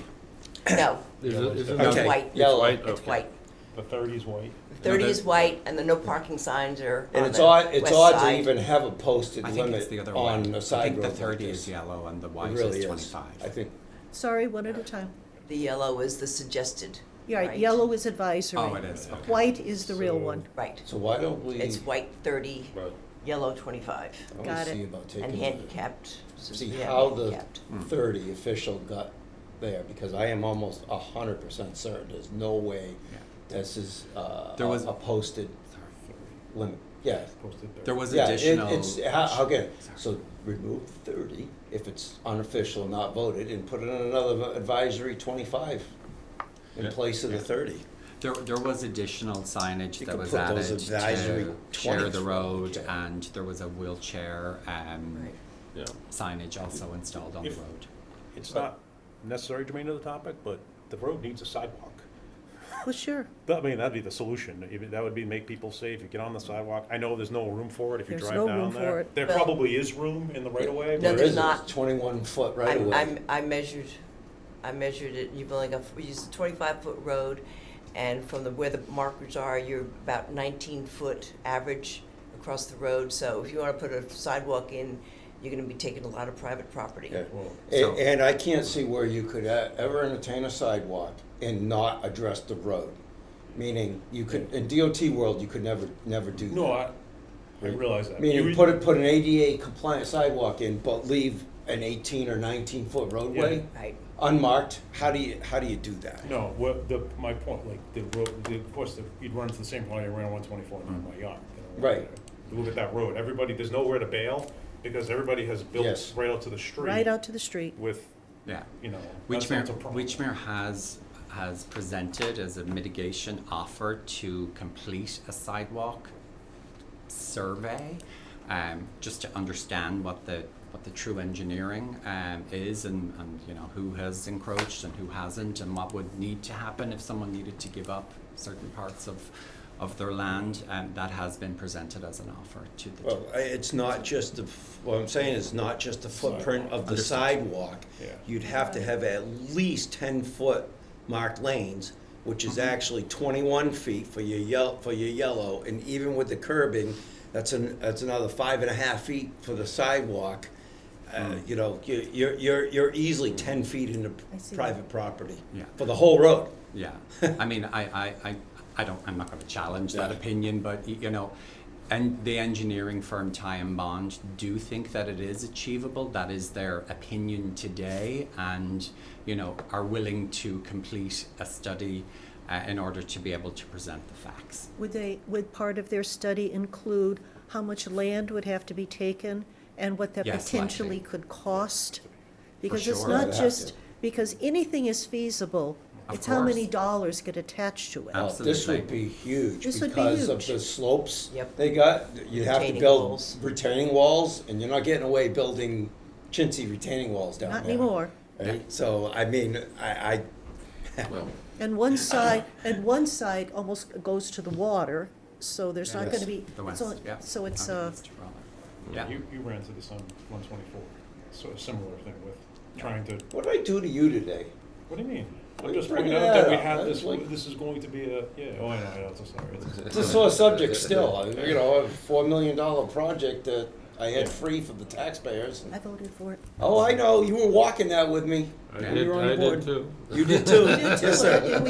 [SPEAKER 5] 30?
[SPEAKER 9] No,
[SPEAKER 5] Isn't
[SPEAKER 6] Okay.
[SPEAKER 9] it's white.
[SPEAKER 5] It's
[SPEAKER 4] Yellow.
[SPEAKER 5] white,
[SPEAKER 9] It's
[SPEAKER 5] okay.
[SPEAKER 9] white.
[SPEAKER 6] The 30's white.
[SPEAKER 9] 30
[SPEAKER 8] No,
[SPEAKER 9] is white, and the no parking signs are
[SPEAKER 4] And
[SPEAKER 9] on
[SPEAKER 4] it's
[SPEAKER 9] the
[SPEAKER 4] odd, it's
[SPEAKER 9] west
[SPEAKER 4] odd to
[SPEAKER 9] side.
[SPEAKER 4] even have a posted
[SPEAKER 8] I think it's
[SPEAKER 4] limit
[SPEAKER 8] the other
[SPEAKER 4] on
[SPEAKER 8] way.
[SPEAKER 4] a
[SPEAKER 8] I
[SPEAKER 4] side
[SPEAKER 8] think
[SPEAKER 4] road
[SPEAKER 8] the
[SPEAKER 4] like
[SPEAKER 8] 30
[SPEAKER 4] this.
[SPEAKER 8] is yellow and the
[SPEAKER 4] It
[SPEAKER 8] white
[SPEAKER 4] really
[SPEAKER 8] is
[SPEAKER 4] is.
[SPEAKER 8] 25.
[SPEAKER 4] I think,
[SPEAKER 1] Sorry, one at a time.
[SPEAKER 9] The yellow is the suggested.
[SPEAKER 1] Yeah, right,
[SPEAKER 9] right?
[SPEAKER 1] yellow is advisory.
[SPEAKER 8] Oh, it is. Okay.
[SPEAKER 1] White is the real
[SPEAKER 6] So-
[SPEAKER 1] one.
[SPEAKER 9] Right.
[SPEAKER 4] so why don't we,
[SPEAKER 9] It's white 30,
[SPEAKER 5] Right.
[SPEAKER 9] yellow 25,
[SPEAKER 4] I
[SPEAKER 1] Got
[SPEAKER 4] wanna
[SPEAKER 1] it.
[SPEAKER 4] see about taking.
[SPEAKER 9] and
[SPEAKER 4] the-
[SPEAKER 9] handicapped.
[SPEAKER 4] See
[SPEAKER 9] Yeah,
[SPEAKER 4] how the
[SPEAKER 9] handicapped.
[SPEAKER 4] 30 official got there, because I am almost 100% certain there's no way
[SPEAKER 8] Yeah.
[SPEAKER 4] this is
[SPEAKER 8] There was-
[SPEAKER 4] a posted limit. Yeah,
[SPEAKER 6] Posted there.
[SPEAKER 8] There was
[SPEAKER 4] yeah,
[SPEAKER 8] additional.
[SPEAKER 4] it's, how can, so remove 30 if it's unofficial, not voted, and put in another advisory 25 in
[SPEAKER 5] Yeah.
[SPEAKER 4] place of the 30.
[SPEAKER 8] There was additional signage
[SPEAKER 4] You
[SPEAKER 8] that
[SPEAKER 4] could
[SPEAKER 8] was
[SPEAKER 4] put
[SPEAKER 8] added
[SPEAKER 4] those advisory
[SPEAKER 8] to share
[SPEAKER 4] 20s
[SPEAKER 8] the road,
[SPEAKER 4] okay.
[SPEAKER 8] and there was a wheelchair
[SPEAKER 9] Right.
[SPEAKER 5] Yeah.
[SPEAKER 8] signage also installed on the
[SPEAKER 6] If-
[SPEAKER 8] road.
[SPEAKER 6] It's not necessary germane to the topic, but the road needs a sidewalk.
[SPEAKER 1] Well, sure.
[SPEAKER 6] I mean, that'd be the solution. That would be make people safe. You get on the sidewalk. I know there's no room for it if you
[SPEAKER 1] There's
[SPEAKER 6] drive
[SPEAKER 1] no
[SPEAKER 6] down
[SPEAKER 1] room
[SPEAKER 6] there.
[SPEAKER 1] for it.
[SPEAKER 6] There
[SPEAKER 9] Well-
[SPEAKER 6] probably is room in the right of way.
[SPEAKER 9] No,
[SPEAKER 4] There
[SPEAKER 9] there's
[SPEAKER 4] is,
[SPEAKER 9] not.
[SPEAKER 4] it's 21 foot right away.
[SPEAKER 9] I measured it, you've only got, we used a 25-foot road, and from where the markers are, you're about 19-foot average across the road, so if you wanna put a sidewalk in, you're gonna be taking a lot of private property.
[SPEAKER 4] Yeah.
[SPEAKER 6] Well,
[SPEAKER 8] So-
[SPEAKER 4] And I can't see where you could ever entertain a sidewalk and not address the road. Meaning, you could, in DOT world, you could never do that.
[SPEAKER 6] No, I realize that.
[SPEAKER 4] Meaning,
[SPEAKER 6] You-
[SPEAKER 4] put an ADA compliant sidewalk in, but leave an 18 or 19-foot roadway
[SPEAKER 9] Right,
[SPEAKER 4] unmarked. How do you do that?
[SPEAKER 6] No, my point, like, the road, of course, you'd run into the same problem you ran on 124 in my yard. You know,
[SPEAKER 4] Right.
[SPEAKER 6] Look at that road. Everybody, there's nowhere to bail because everybody has built
[SPEAKER 4] Yes.
[SPEAKER 6] right out to the street.
[SPEAKER 1] Right out to the street.
[SPEAKER 6] With,
[SPEAKER 8] Yeah.
[SPEAKER 6] you know, that's a problem.
[SPEAKER 8] Wychmere has presented as a mitigation offer to complete a sidewalk survey, just to understand what the true engineering is, and you know who has encroached and who hasn't, and what would need to happen if someone needed to give up certain parts of their land, and that has been presented as an offer to the.
[SPEAKER 4] Well, it's not just what I'm saying is not just the footprint of the
[SPEAKER 8] Understood.
[SPEAKER 4] sidewalk.
[SPEAKER 6] Yeah.
[SPEAKER 4] You'd have to have at least 10-foot marked lanes, which is actually 21 feet for your yellow, and even with the curbing, that's another 5.5 feet for the sidewalk. You know, you're easily 10 feet into
[SPEAKER 1] I see.
[SPEAKER 4] private property
[SPEAKER 8] Yeah.
[SPEAKER 4] for the whole road.
[SPEAKER 8] Yeah, I mean, I'm not going to challenge that
[SPEAKER 4] Yeah.
[SPEAKER 8] opinion, but you know, And the engineering firm Ty and Bond do think that it is achievable. That is their opinion today, and are willing to complete a study in order to be able to present the facts.
[SPEAKER 1] Would part of their study include how much land would have to be taken and what that
[SPEAKER 8] Yes,
[SPEAKER 1] potentially
[SPEAKER 8] likely.
[SPEAKER 1] could cost? Because it's
[SPEAKER 8] sure.
[SPEAKER 1] not
[SPEAKER 4] They'd have
[SPEAKER 1] just,
[SPEAKER 4] to.
[SPEAKER 1] because anything is feasible,
[SPEAKER 8] Of
[SPEAKER 1] it's how many
[SPEAKER 8] course.
[SPEAKER 1] dollars get attached to it.
[SPEAKER 4] Well, this
[SPEAKER 8] Absolutely.
[SPEAKER 4] would be huge
[SPEAKER 1] This would be
[SPEAKER 4] because of
[SPEAKER 1] huge.
[SPEAKER 4] the slopes
[SPEAKER 9] Yep.
[SPEAKER 4] they got. You'd have to
[SPEAKER 9] Retaining
[SPEAKER 4] build
[SPEAKER 9] walls.
[SPEAKER 4] retaining walls, and you're not getting away building chintzy retaining walls down
[SPEAKER 1] Not
[SPEAKER 4] there.
[SPEAKER 1] anymore.
[SPEAKER 4] Right? So, I mean, I
[SPEAKER 5] Well,
[SPEAKER 1] And one side almost goes to the water, so there's not
[SPEAKER 4] Yes.
[SPEAKER 1] gonna be,
[SPEAKER 8] The
[SPEAKER 1] it's
[SPEAKER 8] west,
[SPEAKER 1] only,
[SPEAKER 8] yeah.
[SPEAKER 1] so it's,
[SPEAKER 8] On the east, rather. Yeah.
[SPEAKER 6] You ran into this on 124, so a similar thing with trying to,
[SPEAKER 4] what did I do to you today?
[SPEAKER 6] what do you mean?
[SPEAKER 4] What
[SPEAKER 6] I'm
[SPEAKER 4] are you
[SPEAKER 6] just bringing
[SPEAKER 4] bringing
[SPEAKER 6] out that we
[SPEAKER 4] that
[SPEAKER 6] have
[SPEAKER 4] up?
[SPEAKER 6] this,
[SPEAKER 4] That's like-
[SPEAKER 6] this is going to be a, oh, I know, it's sorry.
[SPEAKER 4] It's a sore subject still. A $4 million project that I had free for the taxpayers.
[SPEAKER 1] I voted for it.
[SPEAKER 4] Oh, I know. You were walking that with me.
[SPEAKER 5] I
[SPEAKER 4] You
[SPEAKER 5] did,
[SPEAKER 4] were on
[SPEAKER 5] I
[SPEAKER 4] board.
[SPEAKER 5] did too.
[SPEAKER 4] You did too.
[SPEAKER 1] We did too.
[SPEAKER 4] Yes, sir.
[SPEAKER 1] Yeah,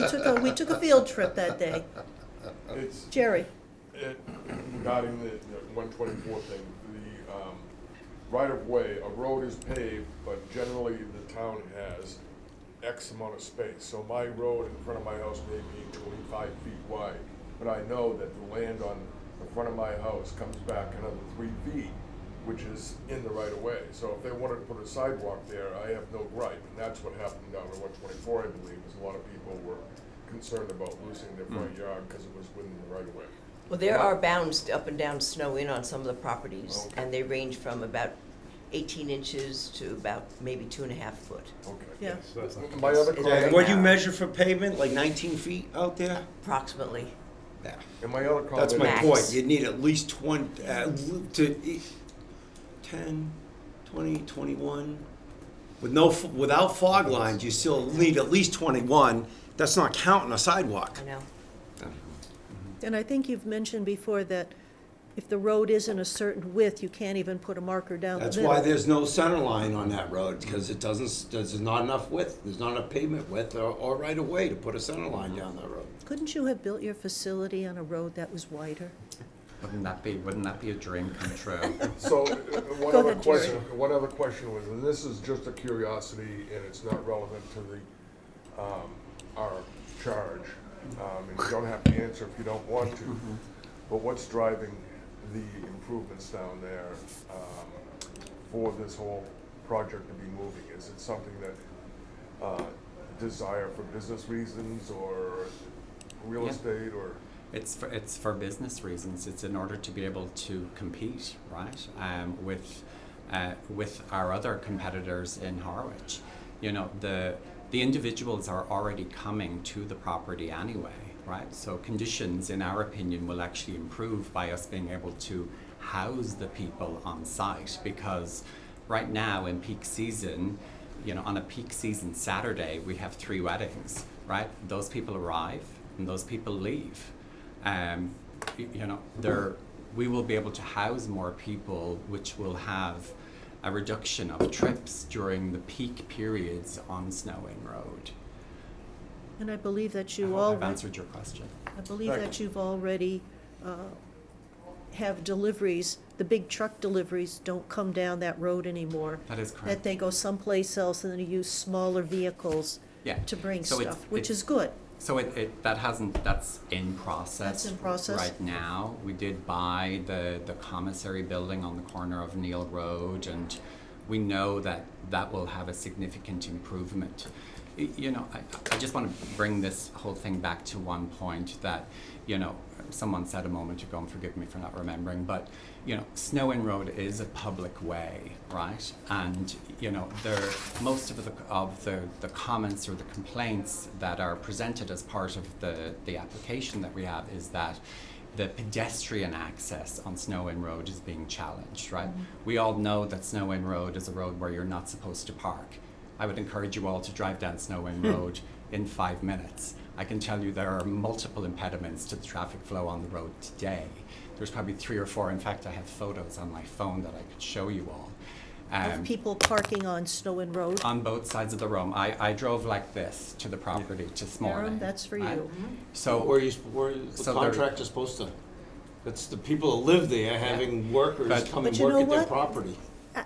[SPEAKER 1] we took a field trip that day.
[SPEAKER 7] It's,
[SPEAKER 1] Jerry,
[SPEAKER 7] regarding the 124 thing, the right-of-way, a road is paved, but generally the town has X amount of space. So my road in front of my house may be 25 feet wide, but I know that the land on the front of my house comes back another 3 feet, which is in the right-of-way. So if they wanted to put a sidewalk there, I have no gripe, and that's what happened down in 124, I believe, is a lot of people were concerned about losing their front yard because it was within the right-of-way.
[SPEAKER 9] Well, there are bounds up and down Snow Inn on some of the properties,
[SPEAKER 7] Okay.
[SPEAKER 9] and they range from about 18 inches to about maybe 2.5 foot,
[SPEAKER 7] Okay.
[SPEAKER 1] yeah.
[SPEAKER 6] So that's not.
[SPEAKER 7] My other
[SPEAKER 9] It's
[SPEAKER 7] comment.
[SPEAKER 9] very
[SPEAKER 4] What do you
[SPEAKER 9] narrow.
[SPEAKER 4] measure for pavement? Like 19 feet out there?
[SPEAKER 9] approximately.
[SPEAKER 4] Yeah.
[SPEAKER 7] And my other comment.
[SPEAKER 4] That's my
[SPEAKER 9] Max.
[SPEAKER 4] point. You'd need at least 20, 10, 20, 21. Without fog lines, you still need at least 21. That's not counting a sidewalk.
[SPEAKER 9] I know.
[SPEAKER 1] And I think you've mentioned before that if the road isn't a certain width, you can't even put a marker down the
[SPEAKER 4] That's
[SPEAKER 1] middle.
[SPEAKER 4] why there's no center line on that road, because there's not enough width. There's not enough pavement width or right of way to put a center line down that road.
[SPEAKER 1] Couldn't you have built your facility on a road that was wider?
[SPEAKER 8] Wouldn't that be a dream come true?
[SPEAKER 7] So, one
[SPEAKER 1] Go
[SPEAKER 7] other
[SPEAKER 1] ahead, Jerry.
[SPEAKER 7] question was, and this is just a curiosity, and it's not relevant to the, our charge, and you don't have to answer if you don't want to, but what's driving the improvements down there, for this whole project to be moving? Is it something that, desire for business reasons, or real
[SPEAKER 8] Yeah.
[SPEAKER 7] estate, or?
[SPEAKER 8] It's for business reasons. It's in order to be able to compete, right, with our other competitors in Harwich. The individuals are already coming to the property anyway, right? So conditions, in our opinion, will actually improve by us being able to house the people on site, because right now in peak season, on a peak season Saturday, we have 3 weddings, right? Those people arrive and those people leave. We will be able to house more people, which will have a reduction of trips during the peak periods on Snow Inn Road.
[SPEAKER 1] And I believe that
[SPEAKER 8] I
[SPEAKER 1] you
[SPEAKER 8] hope I've
[SPEAKER 1] already,
[SPEAKER 8] answered your question.
[SPEAKER 1] I believe
[SPEAKER 7] Thank
[SPEAKER 1] that you've already, have deliveries, the big truck deliveries don't come down that road anymore.
[SPEAKER 8] That is
[SPEAKER 1] That
[SPEAKER 8] correct.
[SPEAKER 1] they go someplace else and then you use smaller vehicles
[SPEAKER 8] Yeah.
[SPEAKER 1] to bring
[SPEAKER 8] So it's-
[SPEAKER 1] stuff, which
[SPEAKER 8] it's-
[SPEAKER 1] is good.
[SPEAKER 8] So that's in process.
[SPEAKER 1] That's in process?
[SPEAKER 8] right now. We did buy the commissary building on the corner of Neil Road, and we know that will have a significant improvement. I just want to bring this whole thing back to one point that, someone said a moment ago, and forgive me for not remembering, but, Snow Inn Road is a public way, right? And, most of the comments or the complaints that are presented as part of the application that we have is that the pedestrian access on Snow Inn Road is being challenged, right? We all know that Snow Inn Road is a road where you're not supposed to park. I would encourage you all to drive down Snow Inn Road in 5 minutes. I can tell you there are multiple impediments to the traffic flow on the road today. There's probably 3 or 4. In fact, I have photos on my phone that I could show you all.
[SPEAKER 1] Of people parking on Snow Inn Road.
[SPEAKER 8] On both sides of the road. I drove like this to the property this morning.
[SPEAKER 1] Aaron, that's for
[SPEAKER 8] right?
[SPEAKER 1] you.
[SPEAKER 8] So
[SPEAKER 4] Where the
[SPEAKER 8] So there-
[SPEAKER 4] contractor's supposed to That's the people that live there having workers
[SPEAKER 8] But-
[SPEAKER 4] come
[SPEAKER 1] But
[SPEAKER 4] and
[SPEAKER 1] you
[SPEAKER 4] work
[SPEAKER 1] know
[SPEAKER 4] at their
[SPEAKER 1] what?
[SPEAKER 4] property.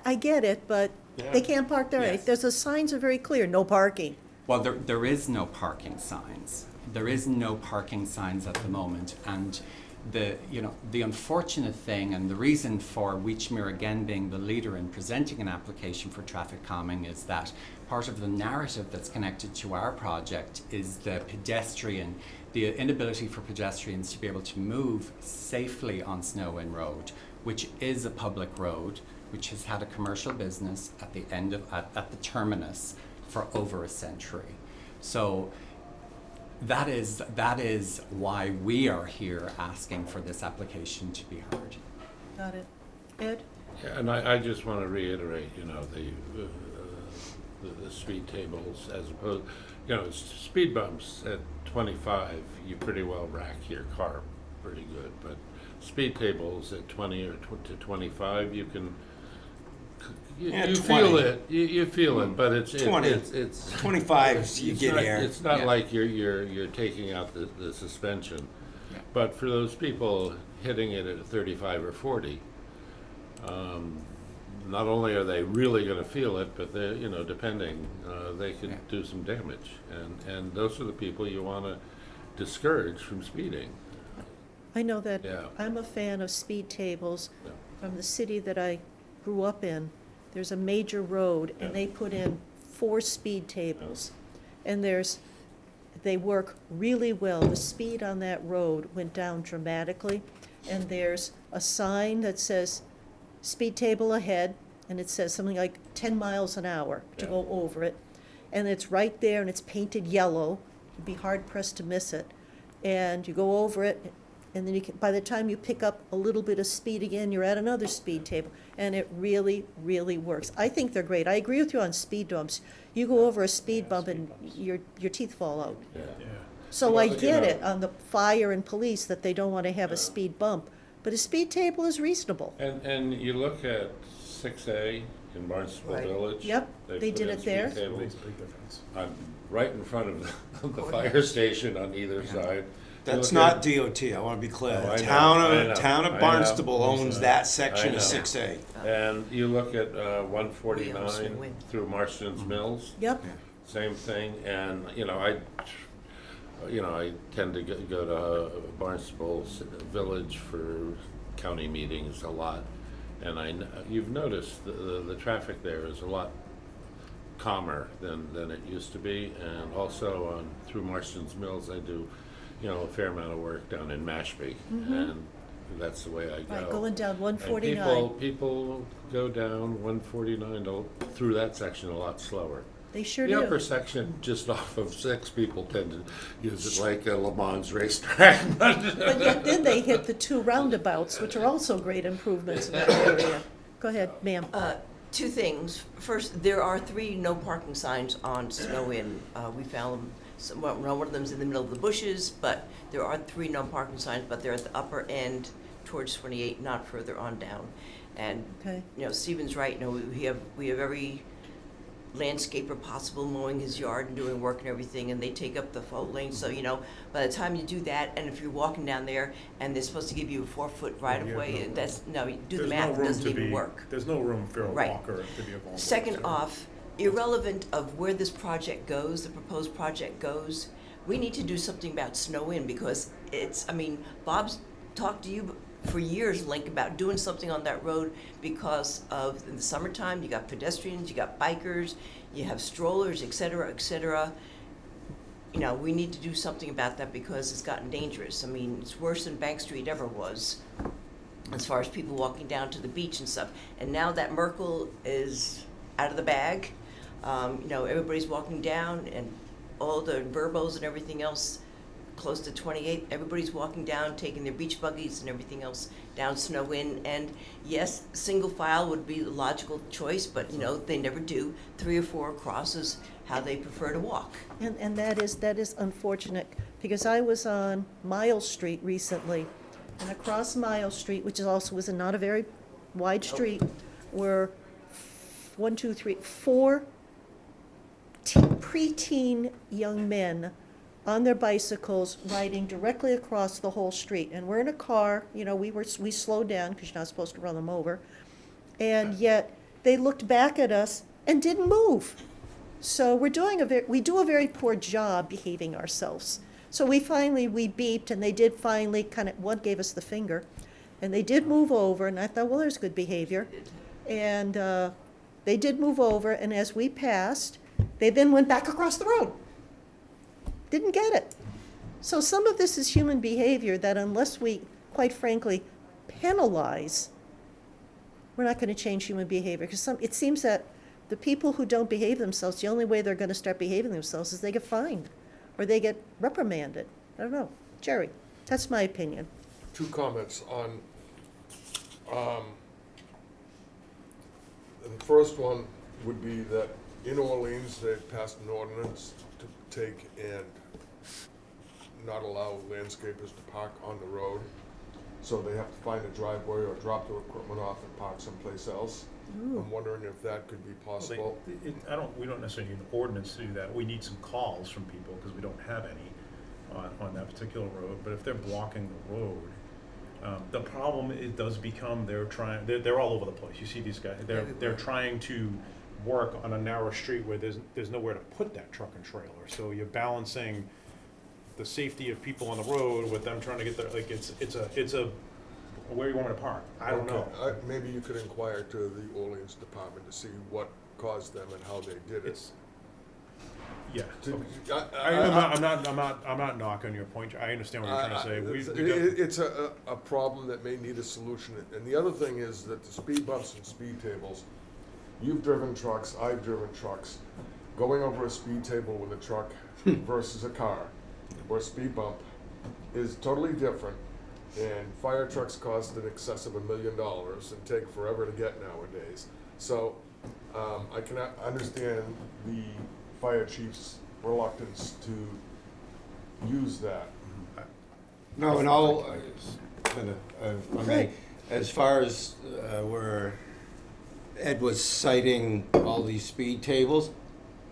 [SPEAKER 1] I get it, but
[SPEAKER 4] Yeah.
[SPEAKER 1] they can't park there.
[SPEAKER 8] Yes.
[SPEAKER 1] There's the signs are very clear, no parking.
[SPEAKER 8] Well, there is no parking signs. There is no parking signs at the moment, and the unfortunate thing, and the reason for Weechmere again being the leader in presenting an application for traffic calming, is that part of the narrative that's connected to our project is the inability for pedestrians to be able to move safely on Snow Inn Road, which is a public road, which has had a commercial business at the end of at the terminus for over a century. So that is why we are here asking for this application to be heard.
[SPEAKER 1] Got it. Ed?
[SPEAKER 5] Yeah, and I just want to reiterate, the speed tables as opposed, speed bumps at 25, you pretty well rack your car pretty good, but speed tables at 20 or to 25, you can,
[SPEAKER 4] Yeah,
[SPEAKER 5] you
[SPEAKER 4] 20.
[SPEAKER 5] feel it, you feel it, but it's
[SPEAKER 4] 20.
[SPEAKER 5] it's
[SPEAKER 4] 25, you
[SPEAKER 5] it's
[SPEAKER 4] get
[SPEAKER 5] not,
[SPEAKER 4] air.
[SPEAKER 5] It's not
[SPEAKER 8] Yeah.
[SPEAKER 5] like you're taking out the suspension,
[SPEAKER 8] Yeah.
[SPEAKER 5] but for those people hitting it at 35 or 40, not only are they really going to feel it, but they, depending, they could
[SPEAKER 8] Yeah.
[SPEAKER 5] do some damage, and those are the people you want to discourage from speeding.
[SPEAKER 1] I know that
[SPEAKER 5] Yeah.
[SPEAKER 1] I'm a fan of speed tables.
[SPEAKER 5] Yeah.
[SPEAKER 1] From the city that I grew up in, there's a major road, and
[SPEAKER 5] Yeah.
[SPEAKER 1] they put in 4 speed tables. And they work really well. The speed on that road went down dramatically. And there's a sign that says, speed table ahead, and it says something like 10 miles an hour to
[SPEAKER 5] Yeah.
[SPEAKER 1] go over it. And it's right there, and it's painted yellow. You'd be hard pressed to miss it. And you go over it, and then by the time you pick up a little bit of speed again, you're at another speed table. And it really, really works. I think they're great. I agree with you on speed bumps. You go over a speed bump and your teeth fall out.
[SPEAKER 5] Yeah.
[SPEAKER 6] Yeah.
[SPEAKER 1] So
[SPEAKER 5] Well,
[SPEAKER 1] I
[SPEAKER 5] you
[SPEAKER 1] get
[SPEAKER 5] know-
[SPEAKER 1] it on the fire and police that they don't want to have a speed bump. But a speed table is reasonable.
[SPEAKER 5] And you look at 6A in Barnstable
[SPEAKER 9] Right.
[SPEAKER 5] Village.
[SPEAKER 1] Yep, they
[SPEAKER 5] put
[SPEAKER 1] did
[SPEAKER 5] in
[SPEAKER 1] it there.
[SPEAKER 5] speed
[SPEAKER 6] It makes
[SPEAKER 5] tables
[SPEAKER 6] a big difference.
[SPEAKER 5] right in front of the fire station on either side. You
[SPEAKER 4] That's
[SPEAKER 5] look
[SPEAKER 4] not
[SPEAKER 5] at-
[SPEAKER 4] DOT, I want to be clear.
[SPEAKER 5] Oh, I
[SPEAKER 4] The
[SPEAKER 5] know,
[SPEAKER 4] town
[SPEAKER 5] I
[SPEAKER 4] of,
[SPEAKER 5] know,
[SPEAKER 4] town
[SPEAKER 5] I
[SPEAKER 4] of
[SPEAKER 5] know.
[SPEAKER 4] Barnstable owns that
[SPEAKER 5] I
[SPEAKER 4] section
[SPEAKER 5] know.
[SPEAKER 4] of 6A.
[SPEAKER 5] And you look at
[SPEAKER 9] We own
[SPEAKER 5] 149
[SPEAKER 9] Snow Inn.
[SPEAKER 5] through Marston's Mills,
[SPEAKER 1] Yep,
[SPEAKER 5] same thing. And I tend to go to Barnstable Village for county meetings a lot, and you've noticed the traffic there is a lot calmer than it used to be. And also through Marston's Mills, I do a fair amount of work down in Mashpee, and that's the way I go.
[SPEAKER 1] right, going down
[SPEAKER 5] And
[SPEAKER 1] 149.
[SPEAKER 5] people go down 149 through that section a lot slower.
[SPEAKER 1] They sure
[SPEAKER 5] The upper
[SPEAKER 1] do.
[SPEAKER 5] section, just off of 6, people tend to use it like a Le Mans racetrack.
[SPEAKER 1] But yet then they hit the 2 roundabouts, which are also great improvements in that area. Go ahead, ma'am.
[SPEAKER 9] 2 things. First, there are 3 no parking signs on Snow Inn. We found them, one of them's in the middle of the bushes, but there are 3 no parking signs, but they're at the upper end towards 28, not further on down. And,
[SPEAKER 1] Okay.
[SPEAKER 9] Stephen's right, we have every landscaper possible mowing his yard and doing work and everything, and they take up the full lane, so, by the time you do that, and if you're walking down there and they're supposed to give you a 4-foot right of way,
[SPEAKER 6] no-
[SPEAKER 9] that's, you do the
[SPEAKER 6] There's
[SPEAKER 9] math,
[SPEAKER 6] no
[SPEAKER 9] it
[SPEAKER 6] room
[SPEAKER 9] doesn't
[SPEAKER 6] to
[SPEAKER 9] even
[SPEAKER 6] be-
[SPEAKER 9] work.
[SPEAKER 6] There's no room for a
[SPEAKER 9] Right.
[SPEAKER 6] walker to be a vulnerable.
[SPEAKER 9] Second
[SPEAKER 6] so-
[SPEAKER 9] off, irrelevant of where this project goes, the proposed project goes, we need to do something about Snow Inn, because Bob's talked to you for years, Link, about doing something on that road because of, in the summertime, you got pedestrians, you got bikers, you have strollers, et cetera, et cetera. We need to do something about that because it's gotten dangerous. It's worse than Bank Street ever was, as far as people walking down to the beach and stuff. And now that Merkel is out of the bag, everybody's walking down, and all the Verbos and everything else, close to 28, everybody's walking down, taking their beach buggies and everything else down Snow Inn. And yes, single file would be the logical choice, but they never do. 3 or 4 crosses how they prefer to walk.
[SPEAKER 1] And that is unfortunate, because I was on Miles Street recently, and across Miles Street, which is also was not a very wide street, were 4 preteen young men on their bicycles, riding directly across the whole street. And we're in a car, you know, we slowed down because you're not supposed to run them over. And yet, they looked back at us and didn't move. So we do a very poor job behaving ourselves. So we beeped, and they did finally one gave us the finger, and they did move over, and I thought, well, there's good behavior. And they did move over, and as we passed, they then went back across the road. Didn't get it. So some of this is human behavior that unless we, quite frankly, penalize, we're not going to change human behavior. Because it seems that the people who don't behave themselves, the only way they're going to start behaving themselves is they get fined or they get reprimanded. I don't know. Jerry, that's my opinion.
[SPEAKER 7] 2 comments on, the first one would be that in Orleans, they've passed an ordinance to take and not allow landscapers to park on the road. So they have to find a driveway or drop their equipment off and park someplace else. I'm wondering if that could be possible.
[SPEAKER 6] We don't necessarily need an ordinance to do that. We need some calls from people, because we don't have any on that particular road. But if they're blocking the road, the problem, it does become they're all over the place. You see these guys, they're trying to work on a narrow street where there's nowhere to put that truck and trailer. So you're balancing the safety of people on the road with them trying to get there. Like it's a where you want me to park? I don't know.
[SPEAKER 7] Maybe you could inquire to the Orleans department to see what caused them and how they did it.
[SPEAKER 6] Yeah.
[SPEAKER 7] To-
[SPEAKER 6] I'm not knocking your point. I understand what you're trying to say.
[SPEAKER 7] It's a problem that may need a solution. And the other thing is that the speed bumps and speed tables, you've driven trucks, I've driven trucks. Going over a speed table with a truck versus a car or a speed bump is totally different. And fire trucks cost in excess of $1 million and take forever to get nowadays. So I can understand the fire chief's reluctance to use that.
[SPEAKER 4] No, and all, as far as where Ed was citing all these speed tables,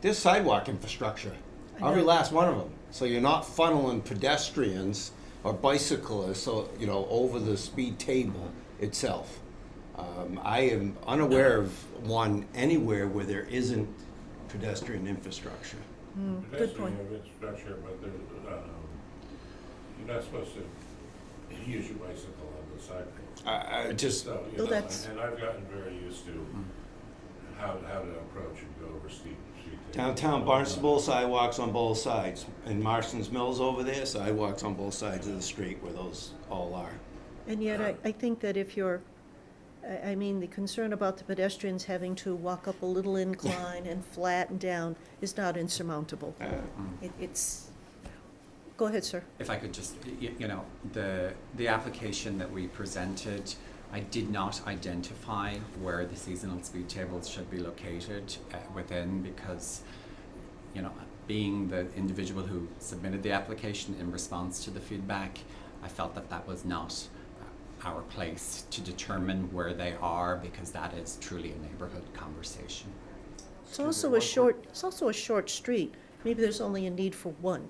[SPEAKER 4] there's sidewalk infrastructure, every last one of them. So you're not funneling pedestrians or bicyclists, so, over the speed table itself. I am unaware of one anywhere where there isn't pedestrian infrastructure.
[SPEAKER 1] Good point.
[SPEAKER 5] Pedestrian infrastructure, but you're not supposed to use your bicycle on the sidewalk.
[SPEAKER 4] I just,
[SPEAKER 5] So,
[SPEAKER 1] Well, that's-
[SPEAKER 5] and I've gotten very used to how to approach and go over steep tables.
[SPEAKER 4] downtown Barnstable, sidewalks on both sides. In Marston's Mills over there, sidewalks on both sides of the street where those all are.
[SPEAKER 1] And yet, I think that if you're, the concern about the pedestrians having to walk up a little incline and flatten down is not insurmountable. It's, go ahead, sir.
[SPEAKER 8] If I could just, the application that we presented, I did not identify where the seasonal speed tables should be located within, because, being the individual who submitted the application in response to the feedback, I felt that that was not our place to determine where they are, because that is truly a neighborhood conversation.
[SPEAKER 1] It's also a short street. Maybe there's only a need for one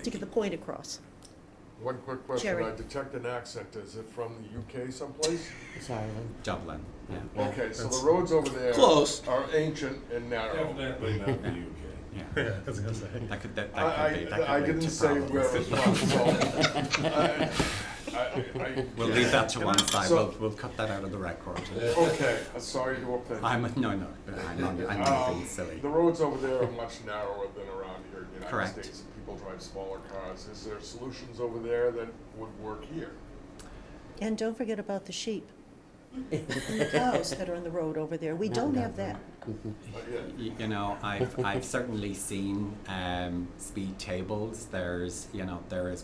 [SPEAKER 1] to get the point across.
[SPEAKER 7] One quick question,
[SPEAKER 1] Jerry.
[SPEAKER 7] I detect an accent, is it from the UK someplace?
[SPEAKER 3] It's Ireland.
[SPEAKER 8] Dublin, yeah.
[SPEAKER 7] Okay, so the roads over there
[SPEAKER 4] Close.
[SPEAKER 7] are ancient and narrow.
[SPEAKER 5] Definitely not the UK.
[SPEAKER 8] Yeah.
[SPEAKER 6] Yeah, I was gonna say.
[SPEAKER 8] That could be.
[SPEAKER 7] I didn't say where it was from, so.
[SPEAKER 8] We'll leave that to one side.
[SPEAKER 7] So-
[SPEAKER 8] We'll cut that out of the record.
[SPEAKER 7] Okay, sorry to offend you.
[SPEAKER 8] I'm being silly.
[SPEAKER 7] The roads over there are much narrower than around here in the United
[SPEAKER 8] Correct.
[SPEAKER 7] States. People drive smaller cars. Is there solutions over there that would work here?
[SPEAKER 1] And don't forget about the sheep and the cows that are on the road over there. We don't have that.
[SPEAKER 7] Yeah.
[SPEAKER 8] I've certainly seen speed tables. There is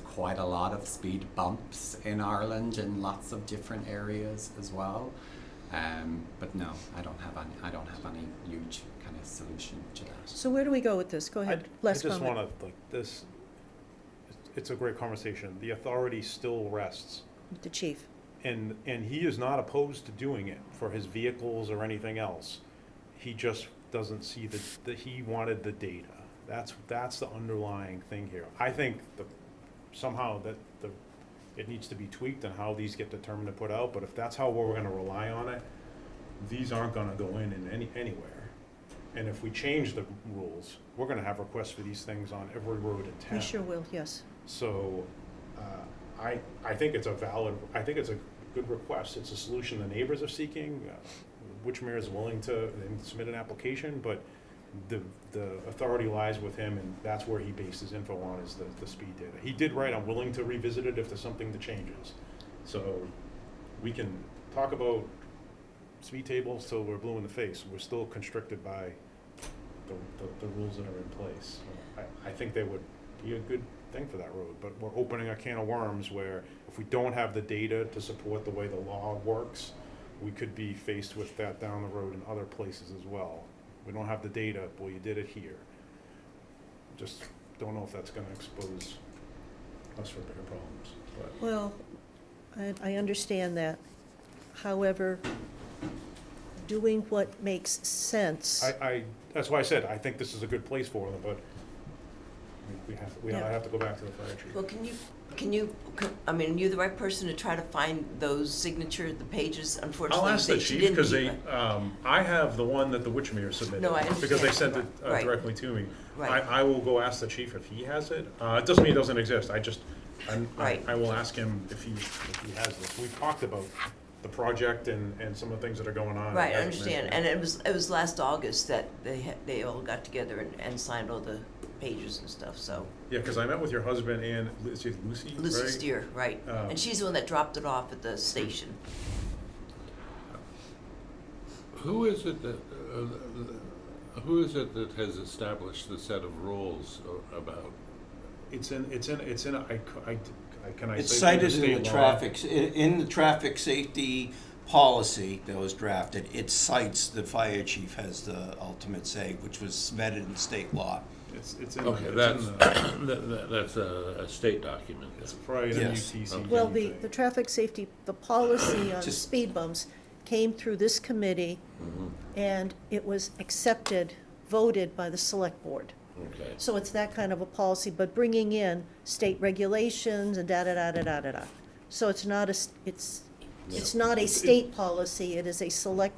[SPEAKER 8] quite a lot of speed bumps in Ireland in lots of different areas as well. But no, I don't have any huge kind of solution to that.
[SPEAKER 1] So where do we go with this? Go ahead,
[SPEAKER 6] I
[SPEAKER 1] last
[SPEAKER 6] just
[SPEAKER 1] comment.
[SPEAKER 6] want to, it's a great conversation. The authority still rests,
[SPEAKER 1] The chief.
[SPEAKER 6] and he is not opposed to doing it for his vehicles or anything else. He just doesn't see that he wanted the data. That's the underlying thing here. I think somehow it needs to be tweaked on how these get determined to put out, but if that's how we're gonna rely on it, these aren't gonna go in anywhere. And if we change the rules, we're gonna have requests for these things on every road in town.
[SPEAKER 1] We sure will, yes.
[SPEAKER 6] So, I think it's I think it's a good request. It's a solution the neighbors are seeking. Witchmere is willing to submit an application, but the authority lies with him, and that's where he based his info on, is the speed data. He did write, I'm willing to revisit it if there's something that changes. So we can talk about speed tables till we're blue in the face. We're still constricted by the rules that are in place. I think they would be a good thing for that road, but we're opening a can of worms where if we don't have the data to support the way the law works, we could be faced with that down the road in other places as well. We don't have the data, well, you did it here. Just don't know if that's gonna expose us for bigger problems, but.
[SPEAKER 1] Well, I understand that. However, doing what makes sense.
[SPEAKER 6] That's why I said, I think this is a good place for them, but I have to go back to the fire chief.
[SPEAKER 9] Well, I mean, you're the right person to try to find those signatures, the pages, unfortunately.
[SPEAKER 6] I'll ask the
[SPEAKER 9] she
[SPEAKER 6] chief,
[SPEAKER 9] didn't
[SPEAKER 6] because
[SPEAKER 9] keep
[SPEAKER 6] they,
[SPEAKER 9] it.
[SPEAKER 6] I have the one that the Witchmere submitted.
[SPEAKER 9] No, I
[SPEAKER 6] Because they
[SPEAKER 9] understand.
[SPEAKER 6] sent it
[SPEAKER 9] Right.
[SPEAKER 6] directly to me.
[SPEAKER 9] Right.
[SPEAKER 6] I will go ask the chief if he has it. It doesn't mean it doesn't exist,
[SPEAKER 9] Right.
[SPEAKER 6] I will ask him if he has this. We've talked about the project and some of the things that are going on.
[SPEAKER 9] Right, I
[SPEAKER 6] He hasn't
[SPEAKER 9] understand,
[SPEAKER 6] mentioned
[SPEAKER 9] and it was last August that they all got together and signed all the pages and stuff, so.
[SPEAKER 6] Yeah, because I met with your husband and, is it Lucy,
[SPEAKER 9] Lucy
[SPEAKER 6] right?
[SPEAKER 9] Steer, right, and she's the one that dropped it off at the station.
[SPEAKER 5] Who is it that has established the set of rules about?
[SPEAKER 6] It's in, can I
[SPEAKER 4] It's
[SPEAKER 6] say
[SPEAKER 4] cited
[SPEAKER 6] state
[SPEAKER 4] in the
[SPEAKER 6] law?
[SPEAKER 4] in the traffic safety policy that was drafted. It cites the fire chief has the ultimate say, which was vetted in state law.
[SPEAKER 6] It's in,
[SPEAKER 5] Okay,
[SPEAKER 6] it's
[SPEAKER 5] that's,
[SPEAKER 6] in the,
[SPEAKER 5] that's a state document.
[SPEAKER 6] it's probably an
[SPEAKER 4] Yes.
[SPEAKER 6] MUTC.
[SPEAKER 1] Well,
[SPEAKER 6] thing.
[SPEAKER 1] the traffic safety, the policy on
[SPEAKER 4] Just-
[SPEAKER 1] speed bumps came through this committee, and it was accepted, voted by the select board.
[SPEAKER 5] Okay.
[SPEAKER 1] So it's that kind of a policy, but bringing in state regulations and da-da-da-da-da-da-da. So it's not it's not a state policy, it is a select,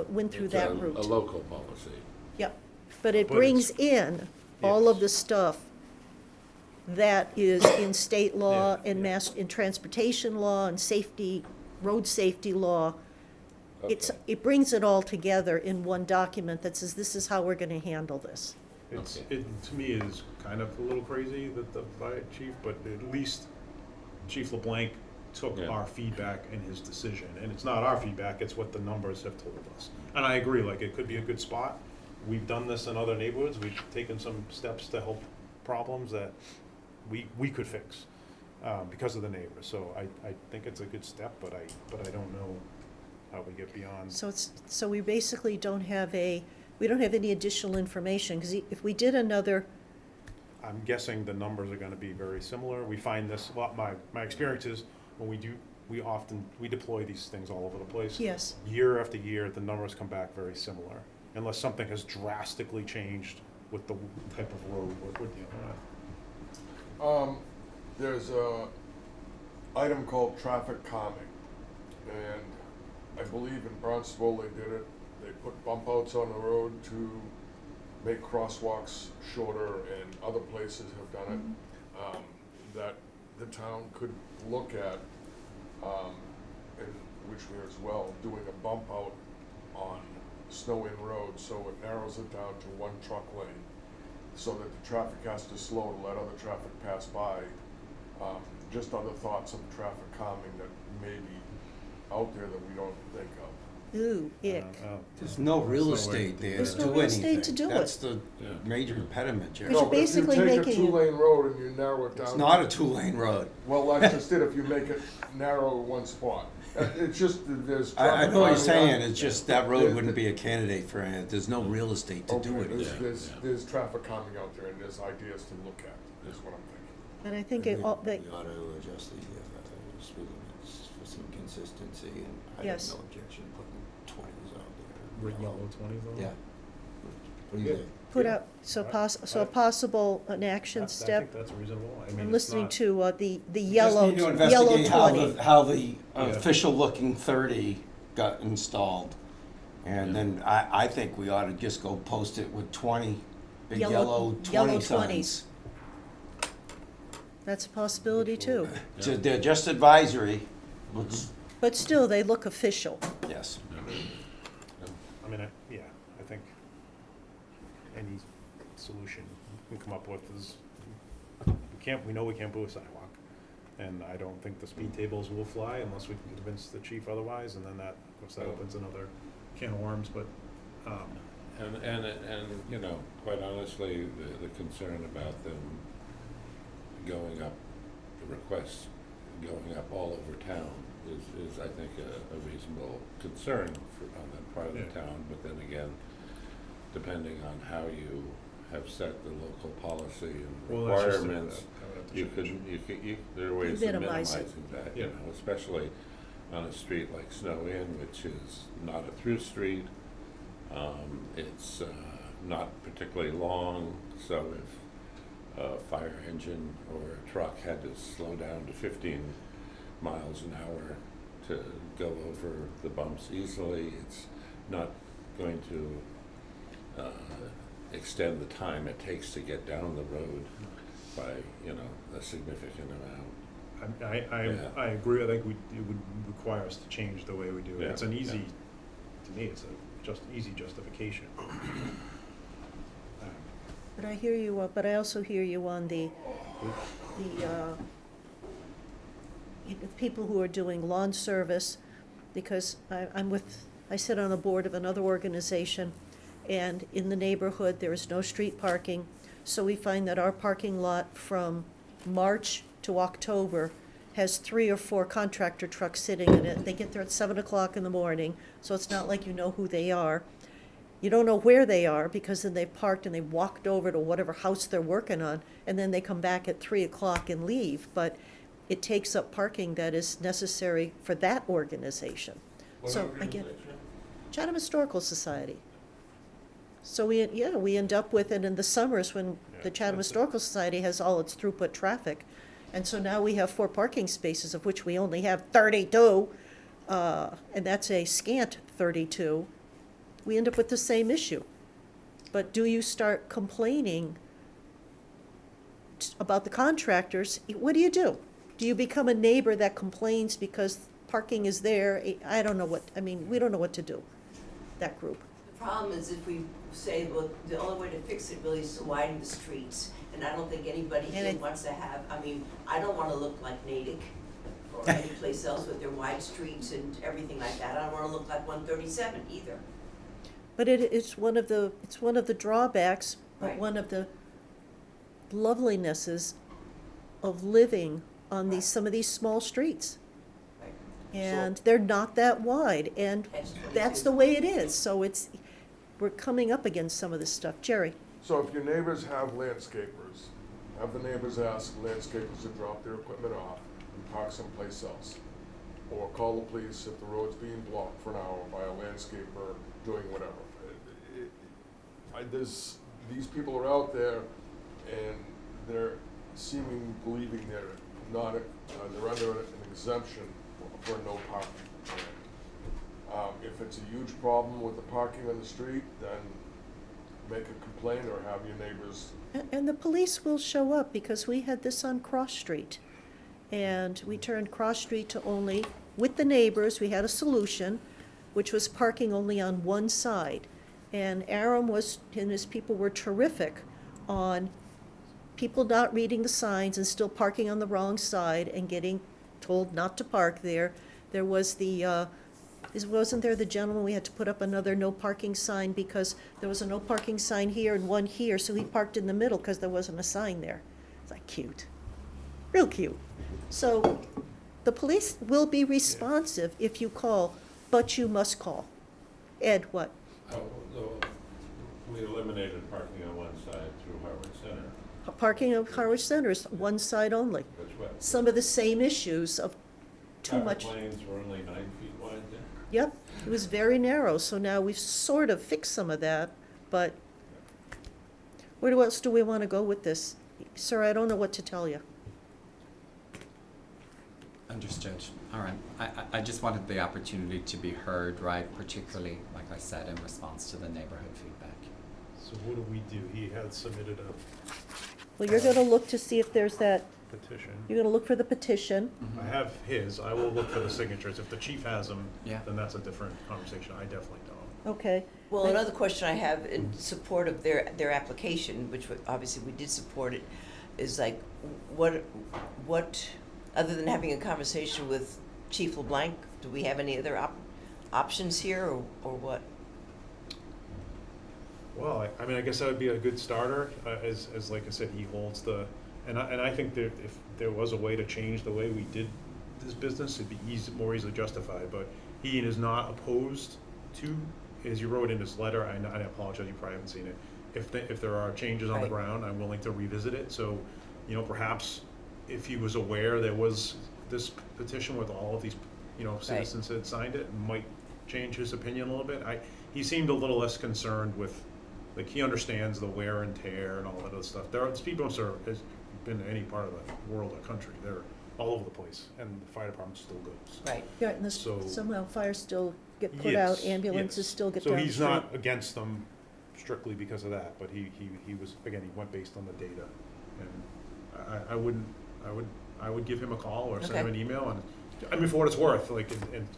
[SPEAKER 1] went through
[SPEAKER 5] It's
[SPEAKER 1] that route.
[SPEAKER 5] a local policy.
[SPEAKER 1] Yep, but it
[SPEAKER 6] But
[SPEAKER 1] brings
[SPEAKER 6] it's-
[SPEAKER 1] in all of
[SPEAKER 6] Yes.
[SPEAKER 1] the stuff that is in state law
[SPEAKER 6] Yeah,
[SPEAKER 1] and
[SPEAKER 6] yeah.
[SPEAKER 1] in transportation law and safety, road safety law.
[SPEAKER 5] Okay.
[SPEAKER 1] It brings it all together in one document that says, this is how we're gonna handle this.
[SPEAKER 6] It, to me, is kind of a little crazy that the fire chief, but at least Chief LeBlanc took
[SPEAKER 5] Yeah.
[SPEAKER 6] our feedback in his decision. And it's not our feedback, it's what the numbers have told us. And I agree, like, it could be a good spot. We've done this in other neighborhoods. We've taken some steps to help problems that we could fix because of the neighbors. So I think it's a good step, but I don't know how we get beyond.
[SPEAKER 1] So we basically don't have we don't have any additional information, because if we did another,
[SPEAKER 6] I'm guessing the numbers are gonna be very similar. We find this, well, my experience is, when we deploy these things all over the place.
[SPEAKER 1] yes,
[SPEAKER 6] Year after year, the numbers come back very similar, unless something has drastically changed with the type of road we're dealing with.
[SPEAKER 7] There's a item called traffic calming, and I believe in Barnstable they did it. They put bump outs on the road to make crosswalks shorter, and other places have done it. That the town could look at, and Witchmere as well, doing a bump out on snow-in roads, so it narrows it down to one truck lane, so that the traffic has to slow to let other traffic pass by. Just other thoughts of traffic calming that may be out there that we don't think of.
[SPEAKER 1] ooh, ick.
[SPEAKER 4] There's no real
[SPEAKER 6] There's no way
[SPEAKER 4] estate
[SPEAKER 6] to
[SPEAKER 4] there
[SPEAKER 6] do
[SPEAKER 4] to
[SPEAKER 6] it.
[SPEAKER 4] do
[SPEAKER 1] There's no real estate
[SPEAKER 4] anything.
[SPEAKER 1] to do it.
[SPEAKER 4] That's the
[SPEAKER 5] Yeah.
[SPEAKER 4] major impediment, Jerry.
[SPEAKER 1] Because
[SPEAKER 7] No,
[SPEAKER 1] you're
[SPEAKER 7] but
[SPEAKER 1] basically
[SPEAKER 7] if you take a
[SPEAKER 1] making it-
[SPEAKER 7] two-lane road and you narrow it down.
[SPEAKER 4] It's not a two-lane road.
[SPEAKER 7] Well, that's just it, if you make it narrow in one spot. It's just, that there's.
[SPEAKER 4] I know what you're
[SPEAKER 7] traffic
[SPEAKER 4] saying,
[SPEAKER 7] calming.
[SPEAKER 4] it's just that
[SPEAKER 7] Yeah.
[SPEAKER 4] road wouldn't be a candidate for it. There's no real estate to do
[SPEAKER 7] Okay,
[SPEAKER 4] it.
[SPEAKER 7] there's,
[SPEAKER 5] Yeah.
[SPEAKER 7] there's traffic calming out there, and there's ideas to look at, is what I'm thinking.
[SPEAKER 1] And I think it all,
[SPEAKER 3] We ought to adjust the speed limits for some consistency, and I have
[SPEAKER 1] Yes.
[SPEAKER 3] no objection putting 20s out there.
[SPEAKER 6] Yellow 20 though?
[SPEAKER 3] Yeah. What do you think?
[SPEAKER 1] Put
[SPEAKER 6] Yeah.
[SPEAKER 1] out, so
[SPEAKER 6] I-
[SPEAKER 1] so a
[SPEAKER 6] I-
[SPEAKER 1] possible, an action
[SPEAKER 6] I
[SPEAKER 1] step.
[SPEAKER 6] think that's reasonable. I mean,
[SPEAKER 1] I'm
[SPEAKER 6] it's
[SPEAKER 1] listening
[SPEAKER 6] not-
[SPEAKER 1] to the
[SPEAKER 4] We
[SPEAKER 1] yellow,
[SPEAKER 4] just need to
[SPEAKER 1] yellow
[SPEAKER 4] investigate how
[SPEAKER 1] 20.
[SPEAKER 4] how the
[SPEAKER 6] Yeah.
[SPEAKER 4] official-looking 30 got installed. And
[SPEAKER 5] Yeah.
[SPEAKER 4] then I think we ought to just go post it with 20, big
[SPEAKER 1] Yellow-
[SPEAKER 4] yellow 20
[SPEAKER 1] yellow 20s.
[SPEAKER 4] signs.
[SPEAKER 1] That's a possibility too.
[SPEAKER 4] So they're just advisory, let's,
[SPEAKER 1] But still, they look official.
[SPEAKER 4] yes.
[SPEAKER 6] I mean, yeah, I think any solution we can come up with is, we know we can't do a sidewalk. And I don't think the speed tables will fly unless we can convince the chief otherwise, and then that, of course, that opens another can of worms, but,
[SPEAKER 5] And you know, quite honestly, the concern about them going up, the requests going up all over town is I think a reasonable concern on that part of the
[SPEAKER 6] Yeah.
[SPEAKER 5] town, but then again, depending on how you have set the local policy and
[SPEAKER 6] well, that's just,
[SPEAKER 5] requirements,
[SPEAKER 6] I would have to
[SPEAKER 5] you
[SPEAKER 6] change.
[SPEAKER 5] could, there are ways of
[SPEAKER 1] Minimize it.
[SPEAKER 5] minimizing that,
[SPEAKER 6] Yeah.
[SPEAKER 5] you know, especially on a street like Snow Inn, which is not a through street. It's not particularly long, so if a fire engine or a truck had to slow down to 15 miles an hour to go over the bumps easily, it's not going to extend the time it takes to get down the road by, you know, a significant amount. Yeah.
[SPEAKER 6] I agree, I think it would require us to change the way we do it.
[SPEAKER 5] Yeah,
[SPEAKER 6] It's an
[SPEAKER 5] yeah.
[SPEAKER 6] easy, to me, it's a easy justification.
[SPEAKER 1] But I hear you, but I also hear you on the people who are doing lawn service, because I sit on a board of another organization, and in the neighborhood, there is no street parking. So we find that our parking lot from March to October has 3 or 4 contractor trucks sitting in it. They get there at 7 o'clock in the morning, so it's not like you know who they are. You don't know where they are, because then they parked and they walked over to whatever house they're working on, and then they come back at 3 o'clock and leave. But it takes up parking that is necessary for that organization. So again, Chatham Historical Society. So we end up with it in the summers when the Chatham
[SPEAKER 6] that's it.
[SPEAKER 1] Historical Society has all its throughput traffic. And so now we have 4 parking spaces, of which we only have 32, and that's a scant 32. We end up with the same issue. But do you start complaining about the contractors? What do? Do you become a neighbor that complains because parking is there? I don't know we don't know what to do, that group.
[SPEAKER 9] The problem is if we say, well, the only way to fix it really is to widen the streets, and I don't think anybody
[SPEAKER 1] And
[SPEAKER 9] here
[SPEAKER 1] it-
[SPEAKER 9] wants to have, I don't wanna look like Natick or any place else with their wide streets and everything like that. I don't wanna look like 137 either.
[SPEAKER 1] But it's one of the drawbacks, but
[SPEAKER 9] Right.
[SPEAKER 1] one of the lovelinesses of living on
[SPEAKER 9] Right.
[SPEAKER 1] some of these small streets.
[SPEAKER 9] Right.
[SPEAKER 1] And they're not that wide, and
[SPEAKER 9] Hence
[SPEAKER 1] that's
[SPEAKER 9] 22.
[SPEAKER 1] the way it is. So we're coming up against some of this stuff. Jerry?
[SPEAKER 7] So if your neighbors have landscapers, have the neighbors ask landscapers to drop their equipment off and park someplace else. Or call the police if the road's being blocked for an hour by a landscaper doing whatever. These people are out there and they're believing they're not, they're under an exemption for no parking. If it's a huge problem with the parking on the street, then make a complaint or have your neighbors.
[SPEAKER 1] And the police will show up, because we had this on Cross Street. And we turned Cross Street to only, with the neighbors, we had a solution, which was parking only on one side. And Aram and his people were terrific on people not reading the signs and still parking on the wrong side and getting told not to park there. There was wasn't there the gentleman, we had to put up another no parking sign because there was a no parking sign here and one here, so he parked in the middle because there wasn't a sign there. It's like cute, real cute. So the police will be responsive if you call, but you must call. Ed, what?
[SPEAKER 5] We eliminated parking on one side through Harwich Center.
[SPEAKER 1] Parking of Harwich Center is one side only.
[SPEAKER 5] Which way?
[SPEAKER 1] Some of the same issues of too much.
[SPEAKER 5] Traffic lanes were only 9 feet wide there.
[SPEAKER 1] Yep, it was very narrow, so now we've sort of fixed some of that, but Where else do we want to go with this? Sir, I don't know what to tell you.
[SPEAKER 8] Understood. All right. I just wanted the opportunity to be heard, right, particularly, like I said, in response to the neighborhood feedback.
[SPEAKER 6] So what do we do? He had submitted a
[SPEAKER 1] Well, you're going to look to see if there's that,
[SPEAKER 6] petition.
[SPEAKER 1] you're going to look for the petition.
[SPEAKER 6] I have his, I will look for the signatures. If the chief has them,
[SPEAKER 8] Yeah.
[SPEAKER 6] then that's a different conversation. I definitely don't.
[SPEAKER 1] Okay.
[SPEAKER 9] Well, another question I have in support of their application, which obviously we did support it, is like, what, other than having a conversation with Chief LeBlanc, do we have any other options here, or what?
[SPEAKER 6] Well, I mean, I guess that would be a good starter, as like I said, he holds the, and I think that if there was a way to change the way we did this business, it'd be more easily justified, but he is not opposed to, as you wrote in his letter, I apologize, you probably haven't seen it, if there are changes on the
[SPEAKER 9] Right.
[SPEAKER 6] ground, I'm willing to revisit it, so, you know, perhaps if he was aware there was this petition with all of these, you know, citizens that signed it, might change his opinion a little bit. He seemed a little less concerned with, like, he understands the wear and tear and all that other stuff. Speed bumps has been in any part of the world or country, they're all over the place, and the fire department still goes.
[SPEAKER 9] Right.
[SPEAKER 1] Yeah, and this,
[SPEAKER 6] So-
[SPEAKER 1] somehow fires still get put out,
[SPEAKER 6] Yes,
[SPEAKER 1] ambulances
[SPEAKER 6] yes.
[SPEAKER 1] still get
[SPEAKER 6] So
[SPEAKER 1] down the
[SPEAKER 6] he's
[SPEAKER 1] street.
[SPEAKER 6] not against them strictly because of that, but he was, again, he went based on the data. And I would give him a call or send him an
[SPEAKER 9] Okay.
[SPEAKER 6] email, and, I mean, for what it's worth, like,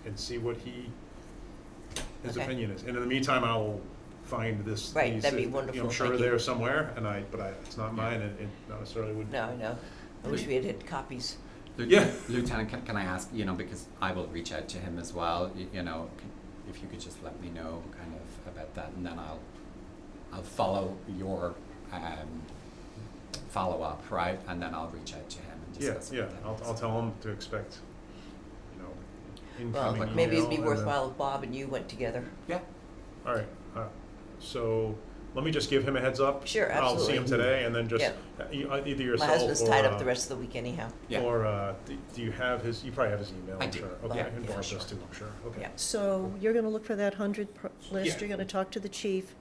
[SPEAKER 6] and see what his
[SPEAKER 9] Okay.
[SPEAKER 6] opinion is. And in the meantime, I'll find this.
[SPEAKER 9] Right,
[SPEAKER 6] these,
[SPEAKER 9] that'd be
[SPEAKER 6] you know,
[SPEAKER 9] wonderful,
[SPEAKER 6] I'm sure
[SPEAKER 9] thank
[SPEAKER 6] they're
[SPEAKER 9] you.
[SPEAKER 6] there somewhere, but it's not mine, and it not necessarily would.
[SPEAKER 9] No, I know. I wish we had copies.
[SPEAKER 6] Yeah.
[SPEAKER 8] Lieutenant, can I ask, you know, because I will reach out to him as well, you know, if you could just let me know kind of about that, and then I'll follow your follow-up, right? And then I'll reach out to him and
[SPEAKER 6] Yeah,
[SPEAKER 8] discuss it
[SPEAKER 6] yeah,
[SPEAKER 8] with him.
[SPEAKER 6] I'll tell him to expect, you know,
[SPEAKER 9] Well,
[SPEAKER 6] incoming email.
[SPEAKER 9] maybe it'd be
[SPEAKER 6] and then-
[SPEAKER 9] worthwhile if Bob and you went together.
[SPEAKER 8] Yeah.
[SPEAKER 6] All right, so let me just give him a heads up.
[SPEAKER 9] Sure,
[SPEAKER 6] I'll see him
[SPEAKER 9] absolutely.
[SPEAKER 6] today, and then just,
[SPEAKER 9] Yeah.
[SPEAKER 6] either
[SPEAKER 9] My
[SPEAKER 6] yourself
[SPEAKER 9] husband's
[SPEAKER 6] or,
[SPEAKER 9] tied up the rest of the week anyhow.
[SPEAKER 8] Yeah.
[SPEAKER 6] or, do you have his, you probably have his email,
[SPEAKER 8] I
[SPEAKER 6] I'm
[SPEAKER 8] do.
[SPEAKER 6] sure. Okay,
[SPEAKER 8] Yeah,
[SPEAKER 6] and
[SPEAKER 8] yeah,
[SPEAKER 6] Barb
[SPEAKER 8] sure.
[SPEAKER 6] does too, I'm sure, okay.
[SPEAKER 9] Yeah.
[SPEAKER 1] So you're going to look for that 100 list,
[SPEAKER 6] Yeah.
[SPEAKER 1] you're going to talk to the chief.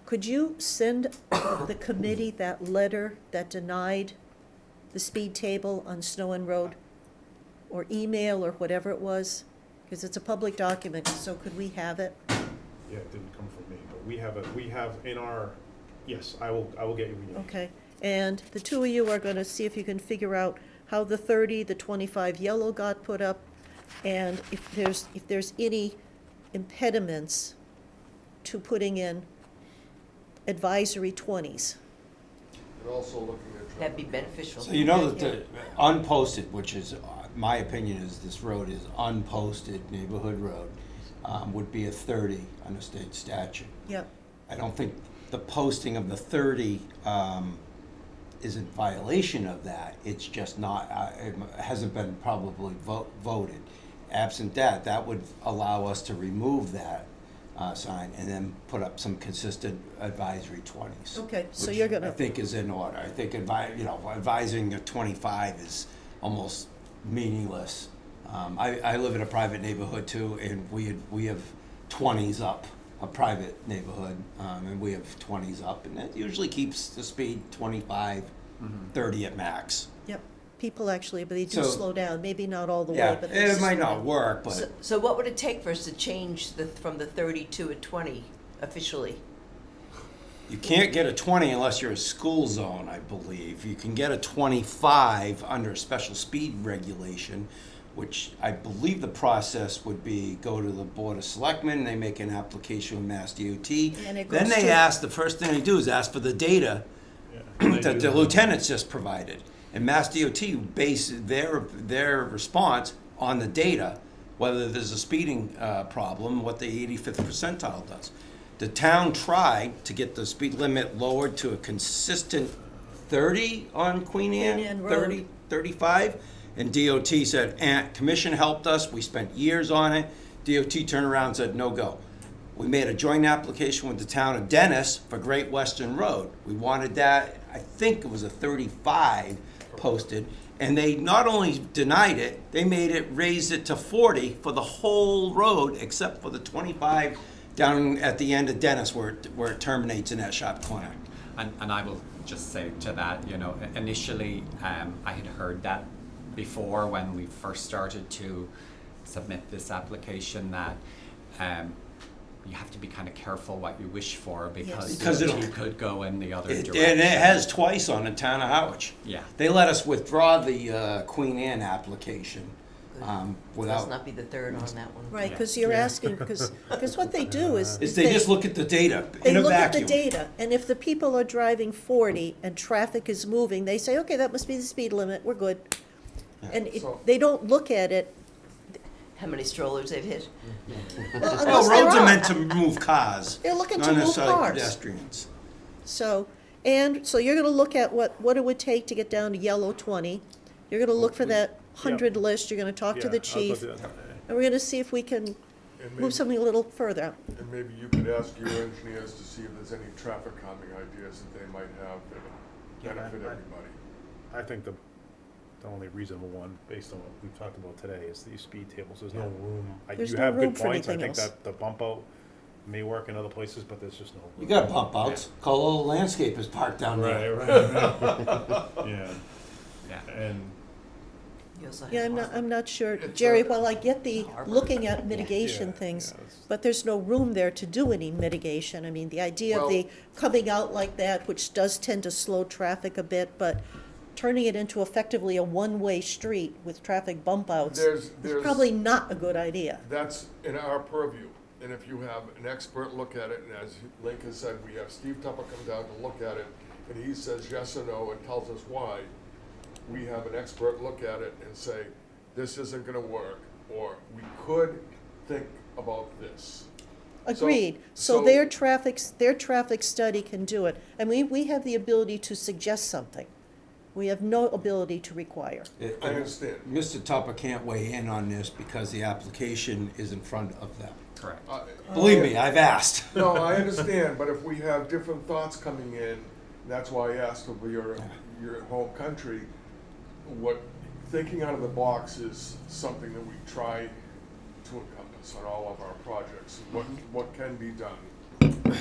[SPEAKER 1] Could you send the committee that letter that denied the speed table on Snow Inn Road? Or email or whatever it was? Because it's a public document, so could we have it?
[SPEAKER 6] Yeah, it didn't come from me, but we have in our, yes, I will get you.
[SPEAKER 1] Okay, and the two of you are gonna see if you can figure out how the 30, the 25 yellow got put up, and if there's any impediments to putting in advisory 20s.
[SPEAKER 7] And also looking at.
[SPEAKER 9] That'd be beneficial.
[SPEAKER 4] So you know that the unposted, which is, my opinion is this road is unposted neighborhood road, would be a 30 under state statute.
[SPEAKER 1] Yep,
[SPEAKER 4] I don't think the posting of the 30 is in violation of that. It's just not, it hasn't been probably voted. Absent that, that would allow us to remove that sign and then put up some consistent advisory 20s.
[SPEAKER 1] okay, so
[SPEAKER 4] which
[SPEAKER 1] you're gonna.
[SPEAKER 4] I think is in order. I think advising a 25 is almost meaningless. I live in a private neighborhood too, and we have 20s up, a private neighborhood, and we have 20s up, and that usually keeps the speed 25, 30 at max.
[SPEAKER 1] Yep, people actually, but they do
[SPEAKER 4] So-
[SPEAKER 1] slow down, maybe not all the way,
[SPEAKER 4] Yeah,
[SPEAKER 1] but they
[SPEAKER 4] it might
[SPEAKER 1] slow
[SPEAKER 4] not
[SPEAKER 1] down.
[SPEAKER 4] work,
[SPEAKER 9] So,
[SPEAKER 4] but
[SPEAKER 9] so what would it take for us to change from the 30 to a 20 officially?
[SPEAKER 4] you can't get a 20 unless you're a school zone, I believe. You can get a 25 under a special speed regulation, which I believe the process would be go to the Board of Selectmen, they make an application with Mass DOT.
[SPEAKER 1] And it
[SPEAKER 4] Then
[SPEAKER 1] goes
[SPEAKER 4] they
[SPEAKER 1] to-
[SPEAKER 4] ask, the first thing they do is ask for the data
[SPEAKER 6] Yeah, they
[SPEAKER 4] that
[SPEAKER 6] do
[SPEAKER 4] the
[SPEAKER 6] that.
[SPEAKER 4] lieutenants just provided. And Mass DOT base their response on the data, whether there's a speeding problem, what the 85th percentile does. The town tried to get the speed limit lowered to a consistent 30 on Queen Anne,
[SPEAKER 1] Anne Road.
[SPEAKER 4] 30, 35, and DOT said, commission helped us, we spent years on it. DOT turned around and said, no go. We made a joint application with the town of Dennis for Great Western Road. We wanted that, I think it was a 35 posted, and they not only denied it, they raised it to 40 for the whole road, except for the 25 down at the end of Dennis where it terminates in that sharp corner.
[SPEAKER 8] And I will just say to that, you know, initially I had heard that before when we first started to submit this application, that you have to be kind of careful what you wish for, because
[SPEAKER 4] Because
[SPEAKER 8] you
[SPEAKER 4] it'll-
[SPEAKER 8] could go in the other
[SPEAKER 4] And
[SPEAKER 8] direction.
[SPEAKER 4] it has twice on the town of Harwich.
[SPEAKER 8] Yeah.
[SPEAKER 4] They let us withdraw the Queen Anne application
[SPEAKER 9] Let's
[SPEAKER 4] without,
[SPEAKER 9] not be the third on that one.
[SPEAKER 1] Right, because you're asking, because what they do is.
[SPEAKER 4] is they just look at the data
[SPEAKER 1] They
[SPEAKER 4] in a
[SPEAKER 1] look at the
[SPEAKER 4] vacuum.
[SPEAKER 1] data, and if the people are driving 40 and traffic is moving, they say, okay, that must be the speed limit, we're good. And
[SPEAKER 7] So-
[SPEAKER 1] they don't look at it,
[SPEAKER 9] How many strollers they've hit?
[SPEAKER 1] unless
[SPEAKER 4] Well,
[SPEAKER 1] there
[SPEAKER 4] roads are
[SPEAKER 1] are.
[SPEAKER 4] meant to move cars,
[SPEAKER 1] They're looking
[SPEAKER 4] not
[SPEAKER 1] to move
[SPEAKER 4] necessarily
[SPEAKER 1] cars.
[SPEAKER 4] pedestrians.
[SPEAKER 1] So you're gonna look at what it would take to get down to yellow 20. You're gonna look for that 100 list, you're gonna talk to
[SPEAKER 6] Yeah,
[SPEAKER 1] the
[SPEAKER 6] I was
[SPEAKER 1] chief,
[SPEAKER 6] about to-
[SPEAKER 1] and we're gonna see if we can
[SPEAKER 7] And maybe-
[SPEAKER 1] move something a little further.
[SPEAKER 7] And maybe you could ask your engineers to see if there's any traffic calming ideas that they might have that
[SPEAKER 6] Yeah,
[SPEAKER 7] would benefit
[SPEAKER 6] I-
[SPEAKER 7] everybody.
[SPEAKER 6] I think the only reasonable one, based on what we've talked about today, is these speed tables. There's no room.
[SPEAKER 1] There's
[SPEAKER 6] You
[SPEAKER 1] no
[SPEAKER 6] have
[SPEAKER 1] room
[SPEAKER 6] good
[SPEAKER 1] for
[SPEAKER 6] points. I
[SPEAKER 1] anything
[SPEAKER 6] think
[SPEAKER 1] else.
[SPEAKER 6] that the bump out may work in other places, but there's just no room.
[SPEAKER 4] You got bump outs, call all the landscapers parked down there.
[SPEAKER 6] Right, right. Yeah,
[SPEAKER 8] Yeah.
[SPEAKER 6] and
[SPEAKER 9] You also have
[SPEAKER 1] Yeah,
[SPEAKER 9] harbor.
[SPEAKER 1] I'm not sure,
[SPEAKER 7] It's
[SPEAKER 1] Jerry,
[SPEAKER 7] a-
[SPEAKER 1] while I get the
[SPEAKER 9] Harbor.
[SPEAKER 1] looking at mitigation
[SPEAKER 6] Yeah,
[SPEAKER 1] things,
[SPEAKER 6] yeah, it's-
[SPEAKER 1] but there's no room there to do any mitigation. I mean, the idea of the
[SPEAKER 7] Well-
[SPEAKER 1] coming out like that, which does tend to slow traffic a bit, but turning it into effectively a one-way street with traffic bump outs is
[SPEAKER 7] There's
[SPEAKER 1] probably not a good idea.
[SPEAKER 7] That's in our purview, and if you have an expert look at it, and as Link has said, we have Steve Tupper come down to look at it, and he says yes or no and tells us why, we have an expert look at it and say, this isn't gonna work, or we could think about this.
[SPEAKER 1] Agreed. So their traffic study can do it. And we have the ability to suggest something. We have no ability to require.
[SPEAKER 7] I understand.
[SPEAKER 4] Mr. Tupper can't weigh in on this because the application is in front of them.
[SPEAKER 8] Correct.
[SPEAKER 4] Believe me, I've asked.
[SPEAKER 7] No, I understand, but if we have different thoughts coming in, that's why I asked of your home country, what, thinking out of the box is something that we try to encompass on all of our projects, what can be done.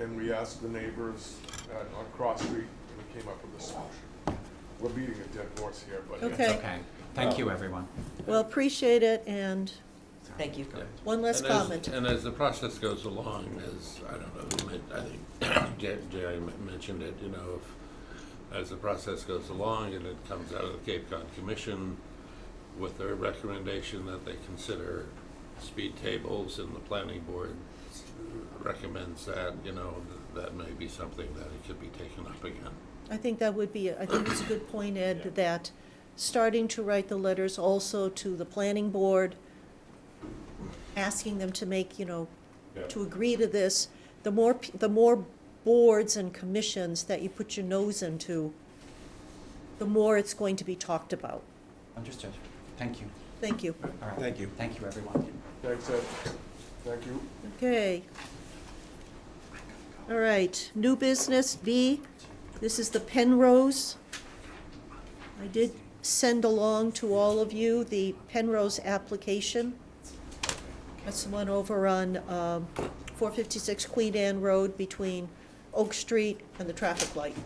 [SPEAKER 7] And we asked the neighbors on Cross Street, and we came up with a solution. We're beating a dead horse here, but.
[SPEAKER 1] Okay.
[SPEAKER 8] Okay. Thank you, everyone.
[SPEAKER 1] Well, appreciate it, and
[SPEAKER 9] Thank you.
[SPEAKER 1] one less
[SPEAKER 5] And
[SPEAKER 1] comment.
[SPEAKER 5] And as the process goes along, as, I don't know, I think Jerry mentioned it, you know, as the process goes along and it comes out of the Cape Cod Commission with their recommendation that they consider speed tables, and the planning board recommends that, you know, that may be something that it could be taken up again.
[SPEAKER 1] I think I think it's a good point, Ed, that starting to write the letters also to the planning board, asking them to make, to agree to this, the more boards and commissions that you put your nose into, the more it's going to be talked about.
[SPEAKER 8] Understood. Thank you.
[SPEAKER 1] Thank you.
[SPEAKER 8] All right.
[SPEAKER 4] Thank you.
[SPEAKER 8] Thank you, everyone.
[SPEAKER 7] Thanks, Ed. Thank you.
[SPEAKER 1] Okay. All right, new business, B, this is the Penrose. I did send along to all of you the Penrose application. That's the one over on 456 Queen Anne Road between Oak Street and the traffic light.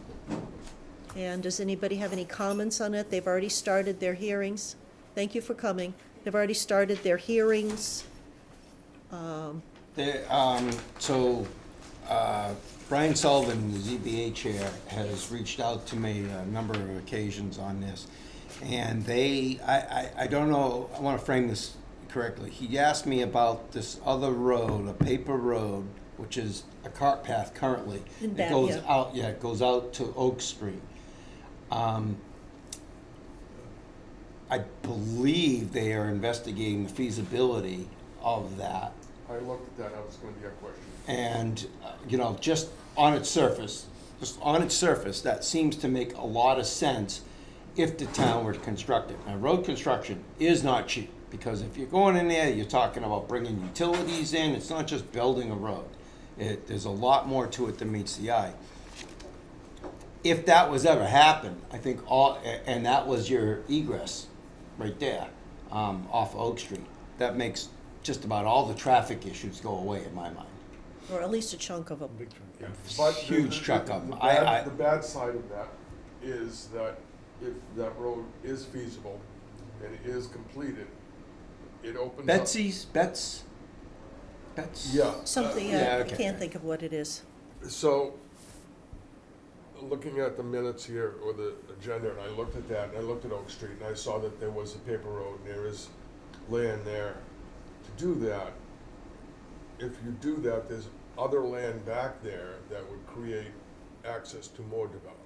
[SPEAKER 1] And does anybody have any comments on it? They've already started their hearings. Thank you for coming. They've already started their hearings.
[SPEAKER 4] Brian Sullivan, the ZBA chair, has reached out to me a number of occasions on this. And I don't know, I want to frame this correctly. He asked me about this other road, a paper road, which is a cart path currently.
[SPEAKER 1] In
[SPEAKER 4] It
[SPEAKER 1] back,
[SPEAKER 4] goes
[SPEAKER 1] yeah.
[SPEAKER 4] out, it goes out to Oak Street. I believe they are investigating the feasibility of that.
[SPEAKER 7] I looked at that, that was gonna be a question.
[SPEAKER 4] And, just on its surface, that seems to make a lot of sense if the town were to construct it. Now, road construction is not cheap, because if you're going in there, you're talking about bringing utilities in, it's not just building a road. There's a lot more to it than meets the eye. If that was ever happen, I think and that was your egress right there, off Oak Street, that makes just about all the traffic issues go away in my mind.
[SPEAKER 1] Or at least a chunk of them.
[SPEAKER 6] big chunk.
[SPEAKER 7] Yeah, but
[SPEAKER 4] huge truck up.
[SPEAKER 7] The bad side of that is that if that road is feasible and is completed, it opens up.
[SPEAKER 4] Bets?
[SPEAKER 7] Yeah.
[SPEAKER 1] Something,
[SPEAKER 4] yeah,
[SPEAKER 1] I
[SPEAKER 4] okay.
[SPEAKER 1] can't think of what it is.
[SPEAKER 7] So, looking at the minutes here, or the agenda, and I looked at that, and I looked at Oak Street, and I saw that there was a paper road, and there is land there. To do that, if you do that, there's other land back there that would create access to more development.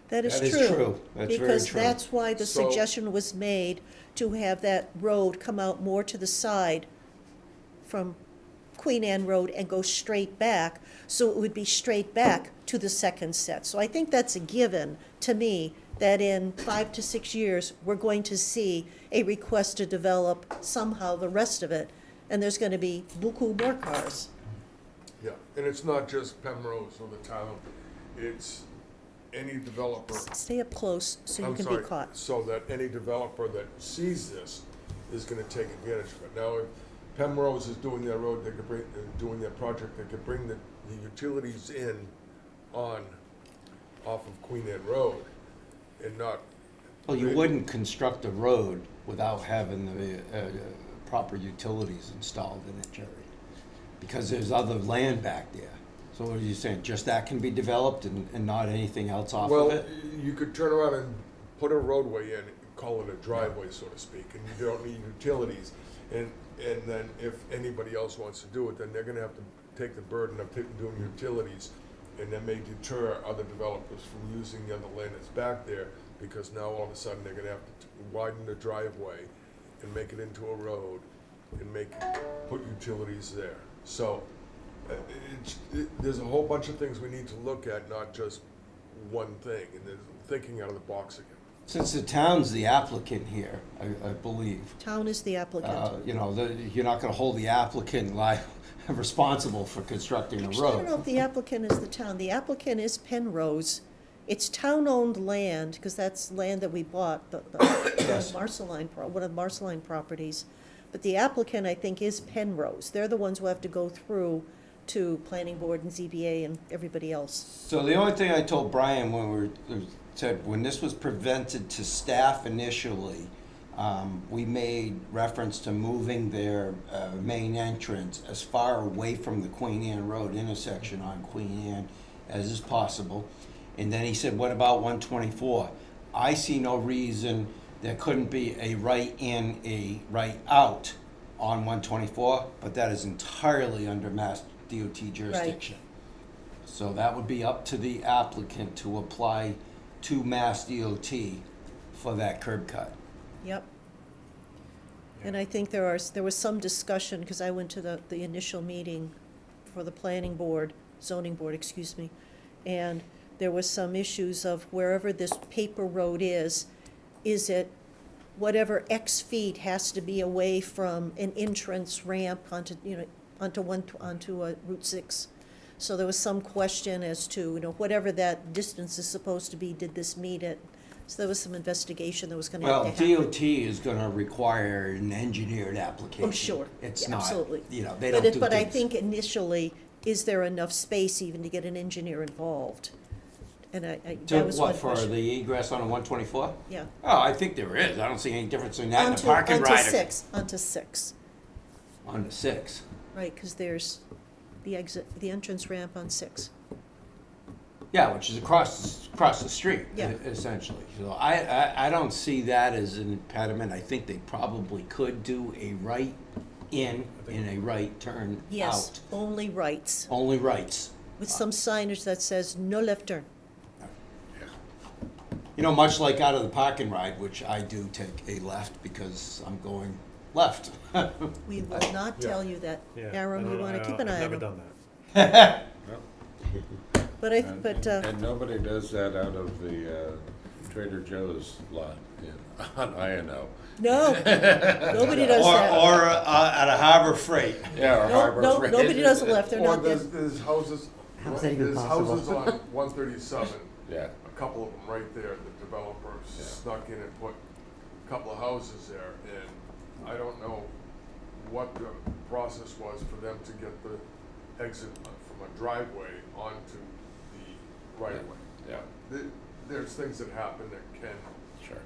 [SPEAKER 1] That is
[SPEAKER 4] That
[SPEAKER 1] true.
[SPEAKER 4] is true. That's very
[SPEAKER 1] Because
[SPEAKER 4] true.
[SPEAKER 1] that's why the
[SPEAKER 7] So-
[SPEAKER 1] suggestion was made to have that road come out more to the side from Queen Anne Road and go straight back, so it would be straight back to the second set. So I think that's a given to me, that in 5 to 6 years, we're going to see a request to develop somehow the rest of it, and there's gonna be beaucoup more cars.
[SPEAKER 7] Yeah, and it's not just Penrose or the town, it's any developer.
[SPEAKER 1] Stay up close so you
[SPEAKER 7] I'm
[SPEAKER 1] can
[SPEAKER 7] sorry,
[SPEAKER 1] be caught.
[SPEAKER 7] So that any developer that sees this is gonna take advantage of it. Now, if Penrose is doing their road, they could bring, doing their project, they could bring the utilities in off of Queen Anne Road and not.
[SPEAKER 4] Well, you wouldn't construct a road without having the proper utilities installed in it, Jerry, because there's other land back there. So what are you saying, just that can be developed and not anything else off of
[SPEAKER 7] Well,
[SPEAKER 4] it?
[SPEAKER 7] you could turn around and put a roadway in, and call it a driveway, so to speak, and you don't need utilities. And then if anybody else wants to do it, then they're gonna have to take the burden of doing utilities, and that may deter other developers from using the other land that's back there, because now all of a sudden they're gonna have to widen the driveway and make it into a road and put utilities there. So, there's a whole bunch of things we need to look at, not just one thing, and then thinking out of the box again.
[SPEAKER 4] Since the town's the applicant here, I believe,
[SPEAKER 1] Town is the applicant.
[SPEAKER 4] you know, you're not gonna hold the applicant responsible for constructing a
[SPEAKER 1] Actually, I don't know
[SPEAKER 4] road.
[SPEAKER 1] if the applicant is the town. The applicant is Penrose. It's town-owned land, because that's land that we bought, the
[SPEAKER 4] Yes.
[SPEAKER 1] Marceline, one of the Marceline properties. But the applicant, I think, is Penrose. They're the ones who have to go through to planning board and ZBA and everybody else.
[SPEAKER 4] So the only thing I told Brian when this was presented to staff initially, we made reference to moving their main entrance as far away from the Queen Anne Road intersection on Queen Anne as is possible. And then he said, what about 124? I see no reason there couldn't be a right in, a right out on 124, but that is entirely under Mass DOT jurisdiction. So that would be up to the applicant to apply to Mass DOT for that curb cut.
[SPEAKER 1] Yep. And I think there was some discussion, because I went to the initial meeting for the planning board, zoning board, excuse me, and there was some issues of wherever this paper road is it whatever X feet has to be away from an entrance ramp onto Route 6. So there was some question as to, whatever that distance is supposed to be, did this meet it? So there was some investigation that was gonna have
[SPEAKER 4] Well,
[SPEAKER 1] to happen.
[SPEAKER 4] DOT is gonna require an engineered application.
[SPEAKER 1] Oh, sure.
[SPEAKER 4] It's
[SPEAKER 1] Yeah,
[SPEAKER 4] not,
[SPEAKER 1] absolutely.
[SPEAKER 4] they don't do
[SPEAKER 1] But I
[SPEAKER 4] things.
[SPEAKER 1] think initially, is there enough space even to get an engineer involved? And that was one
[SPEAKER 4] For
[SPEAKER 1] question.
[SPEAKER 4] the egress on a 124?
[SPEAKER 1] Yeah.
[SPEAKER 4] Oh, I think there is. I don't see any difference in that in the parking
[SPEAKER 1] Onto
[SPEAKER 4] ride.
[SPEAKER 1] onto six,
[SPEAKER 4] On the 6.
[SPEAKER 1] right, because there's the entrance ramp on 6.
[SPEAKER 4] Yeah, which is across the street,
[SPEAKER 1] Yeah.
[SPEAKER 4] essentially. So I don't see that as an impediment. I think they probably could do a right in and a right turn out.
[SPEAKER 1] Yes, only rights,
[SPEAKER 4] Only rights.
[SPEAKER 1] with some signage that says no left turn.
[SPEAKER 4] Much like out of the parking ride, which I do take a left because I'm going left.
[SPEAKER 1] We will not tell you that.
[SPEAKER 6] Yeah.
[SPEAKER 1] Aaron, we want to keep an eye on
[SPEAKER 6] I've never
[SPEAKER 1] them.
[SPEAKER 6] done that.
[SPEAKER 1] But
[SPEAKER 5] And nobody does that out of the Trader Joe's lot on INO.
[SPEAKER 1] no, nobody does
[SPEAKER 4] Or
[SPEAKER 1] that.
[SPEAKER 4] at a Harbor Freight.
[SPEAKER 5] Yeah, or Harbor
[SPEAKER 1] No,
[SPEAKER 5] Freight.
[SPEAKER 1] nobody does a left, they're
[SPEAKER 7] Or
[SPEAKER 1] not there.
[SPEAKER 7] there's houses,
[SPEAKER 10] How's that even
[SPEAKER 7] there's
[SPEAKER 10] possible?
[SPEAKER 7] houses on 137,
[SPEAKER 5] Yeah.
[SPEAKER 7] a couple of them right there, the developers
[SPEAKER 5] Yeah.
[SPEAKER 7] snuck in and put a couple of houses there, and I don't know what the process was for them to get the exit from a driveway onto the right of way.
[SPEAKER 5] Yeah,
[SPEAKER 7] There's things that happen that can,
[SPEAKER 5] sure.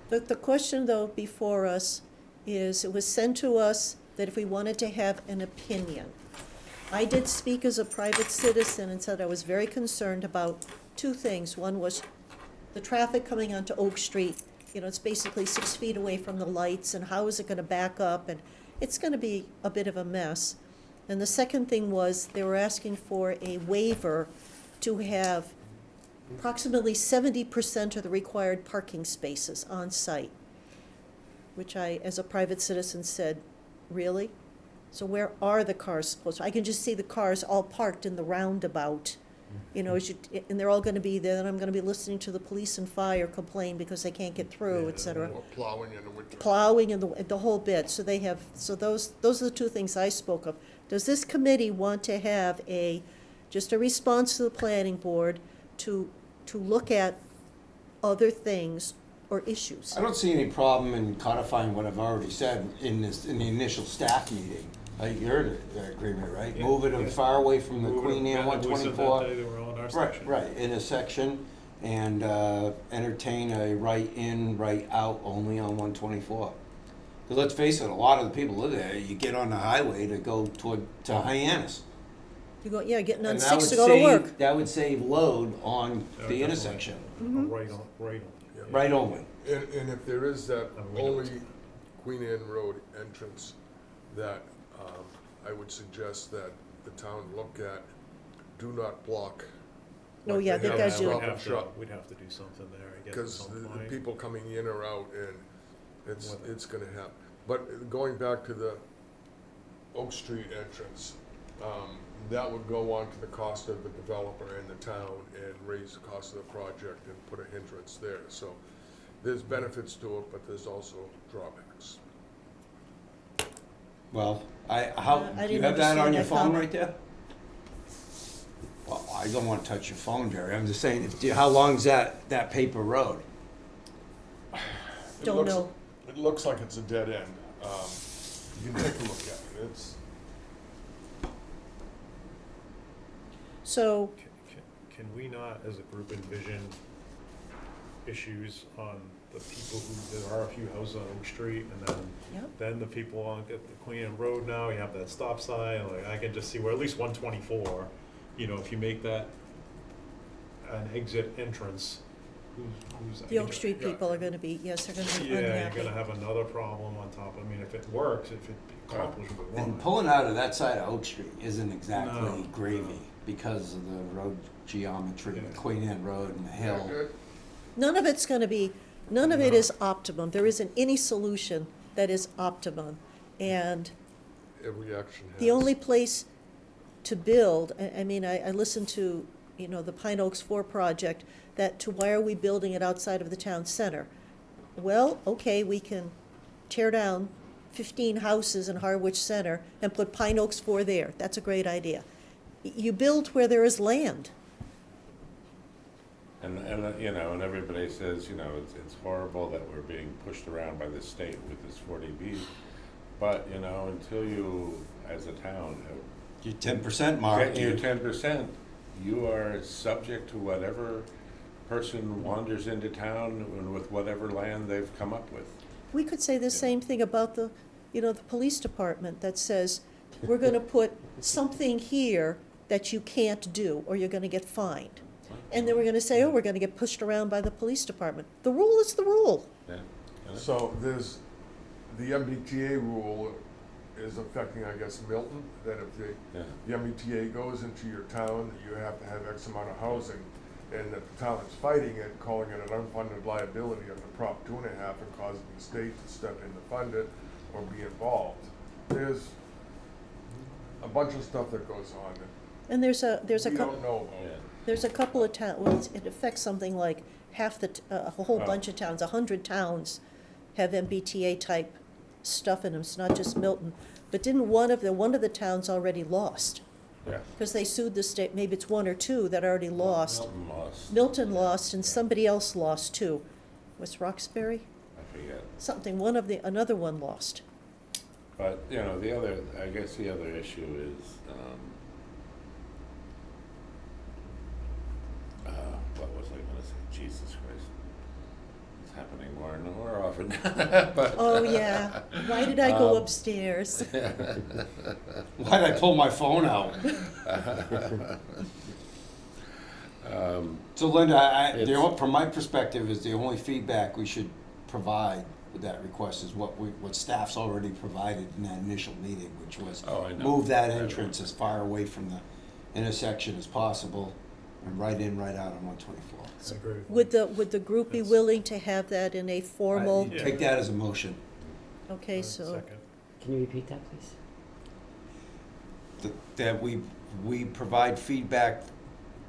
[SPEAKER 1] The question, though, before us is, it was sent to us that if we wanted to have an opinion. I did speak as a private citizen and said I was very concerned about two things. One was the traffic coming onto Oak Street. You know, it's basically 6 feet away from the lights, and how is it gonna back up? And it's gonna be a bit of a mess. And the second thing was, they were asking for a waiver to have approximately 70% of the required parking spaces on site, which I, as a private citizen, said, really? So where are the cars supposed to? I can just see the cars all parked in the roundabout, you know, and they're all gonna be there, and I'm gonna be listening to the police and fire complain because they can't get through, et cetera.
[SPEAKER 7] or plowing in the winter.
[SPEAKER 1] Plowing and the whole bit, so they have, so those are the two things I spoke of. Does this committee want to have just a response to the planning board to look at other things or issues?
[SPEAKER 4] I don't see any problem in codifying what I've already said in the initial staff meeting. You're in agreement, right?
[SPEAKER 6] Yeah,
[SPEAKER 4] Move it
[SPEAKER 6] yeah.
[SPEAKER 4] far away from the
[SPEAKER 6] Move it-
[SPEAKER 4] Queen Anne
[SPEAKER 6] yeah, we said that
[SPEAKER 4] 124.
[SPEAKER 6] day they were all in our
[SPEAKER 4] Right,
[SPEAKER 6] section.
[SPEAKER 4] right, in a section, and entertain a right in, right out only on 124. Because let's face it, a lot of the people live there, you get on the highway to go to Hyannis.
[SPEAKER 1] You go, yeah, getting on
[SPEAKER 4] And that
[SPEAKER 1] 6
[SPEAKER 4] would
[SPEAKER 1] to go to
[SPEAKER 4] save-
[SPEAKER 1] work.
[SPEAKER 4] That would save load on
[SPEAKER 6] Yeah,
[SPEAKER 4] the
[SPEAKER 6] definitely.
[SPEAKER 4] intersection,
[SPEAKER 6] Right on, right on.
[SPEAKER 7] Yeah.
[SPEAKER 4] right only.
[SPEAKER 7] And if there is that
[SPEAKER 6] I mean, we know
[SPEAKER 7] only Queen Anne Road entrance, that I would suggest that the town look at, do not block.
[SPEAKER 1] Oh,
[SPEAKER 7] like
[SPEAKER 1] yeah,
[SPEAKER 7] they
[SPEAKER 1] they
[SPEAKER 7] have
[SPEAKER 1] gotta
[SPEAKER 7] at
[SPEAKER 1] do-
[SPEAKER 7] Stop and Shop.
[SPEAKER 6] We'd have to do something there, I guess, at
[SPEAKER 7] Because
[SPEAKER 6] some
[SPEAKER 7] the
[SPEAKER 6] point.
[SPEAKER 7] people coming in or out, and
[SPEAKER 6] What-
[SPEAKER 7] it's gonna happen. But going back to the Oak Street entrance, that would go on to the cost of the developer and the town and raise the cost of the project and put a hindrance there. So there's benefits to it, but there's also drawbacks.
[SPEAKER 4] Well,
[SPEAKER 1] I
[SPEAKER 4] do you
[SPEAKER 1] didn't
[SPEAKER 4] have that on
[SPEAKER 1] understand
[SPEAKER 4] your
[SPEAKER 1] that
[SPEAKER 4] phone
[SPEAKER 1] comment.
[SPEAKER 4] right there? Well, I don't want to touch your phone, Jerry. I'm just saying, how long's that paper road?
[SPEAKER 7] It
[SPEAKER 1] Don't
[SPEAKER 7] looks-
[SPEAKER 1] know.
[SPEAKER 7] It looks like it's a dead end. You can take a look at it. It's,
[SPEAKER 1] So,
[SPEAKER 6] Can we not, as a group, envision issues on the people who, there are a few houses on Oak Street, and
[SPEAKER 1] Yep.
[SPEAKER 6] then the people on the Queen Anne Road now, you have that stop sign, like, I can just see where at least 124, you know, if you make that an exit entrance, who's.
[SPEAKER 1] the Oak Street
[SPEAKER 7] yeah.
[SPEAKER 1] people are gonna be, yes, they're gonna be
[SPEAKER 6] Yeah,
[SPEAKER 1] unhappy.
[SPEAKER 6] you're gonna have another problem on top. I mean, if it works, if it accomplishes what we
[SPEAKER 4] And
[SPEAKER 6] want.
[SPEAKER 4] pulling out of that side of Oak Street isn't exactly
[SPEAKER 6] No,
[SPEAKER 4] gravy because of the road geometry, the
[SPEAKER 6] Yeah.
[SPEAKER 4] Queen Anne Road and the
[SPEAKER 7] yeah,
[SPEAKER 4] hill.
[SPEAKER 7] it-
[SPEAKER 1] None of it's gonna be, none of it
[SPEAKER 6] No.
[SPEAKER 1] is optimum. There isn't any solution that is optimum. And
[SPEAKER 7] every action has.
[SPEAKER 1] the only place to build, I mean, I listened to, you know, the Pine Oaks 4 project, why are we building it outside of the town center? Well, okay, we can tear down 15 houses in Harwich Center and put Pine Oaks 4 there. That's a great idea. You build where there is land.
[SPEAKER 5] And, you know, and everybody says, you know, it's horrible that we're being pushed around by the state with this 40B. But, you know, until you, as a town,
[SPEAKER 4] Your 10% mark.
[SPEAKER 5] get your 10%, you are subject to whatever person wanders into town with whatever land they've come up with.
[SPEAKER 1] We could say the same thing about the police department that says, we're gonna put something here that you can't do, or you're gonna get fined. And then we're gonna say, oh, we're gonna get pushed around by the police department. The rule is the rule.
[SPEAKER 5] Yeah. You know?
[SPEAKER 7] So there's, the MBTA rule is affecting, I guess, Milton, that if
[SPEAKER 5] Yeah.
[SPEAKER 7] the MBTA goes into your town, you have to have X amount of housing, and that the town is fighting it, calling it an unfunded liability under Prop 2.5 and causing the state to step in to fund it or be involved. There's a bunch of stuff that goes on that
[SPEAKER 1] And there's a
[SPEAKER 7] we
[SPEAKER 1] couple.
[SPEAKER 7] don't know
[SPEAKER 5] Yeah.
[SPEAKER 7] about.
[SPEAKER 1] There's a couple of towns, well, it affects something like a whole
[SPEAKER 5] Oh.
[SPEAKER 1] bunch of towns, 100 towns have MBTA type stuff in them, it's not just Milton. But didn't one of the towns already lost?
[SPEAKER 5] Yeah.
[SPEAKER 1] Because they sued the state, maybe it's one or two that already lost.
[SPEAKER 5] Milton lost.
[SPEAKER 1] Milton lost and somebody else lost too. Was Roxbury?
[SPEAKER 5] I forget.
[SPEAKER 1] Something, another one lost.
[SPEAKER 5] But, you know, I guess the other issue is, Jesus Christ. It's happening more and more often. But,
[SPEAKER 1] Oh, yeah. Why did I go
[SPEAKER 5] Um,
[SPEAKER 1] upstairs?
[SPEAKER 4] Why'd I pull my phone out? So Linda, from my perspective, is the only feedback we should provide with that request is what staff's already provided in that initial meeting, which was
[SPEAKER 5] Oh, I know.
[SPEAKER 4] move that
[SPEAKER 5] I know.
[SPEAKER 4] entrance as far away from the intersection as possible and right in, right out on 124.
[SPEAKER 6] I agree with
[SPEAKER 1] Would the group be
[SPEAKER 6] That's-
[SPEAKER 1] willing to have that in a formal?
[SPEAKER 6] Yeah.
[SPEAKER 4] Take that as a motion.
[SPEAKER 1] Okay,
[SPEAKER 6] you.
[SPEAKER 1] so,
[SPEAKER 6] Second.
[SPEAKER 10] Can you repeat that, please?
[SPEAKER 4] That we provide feedback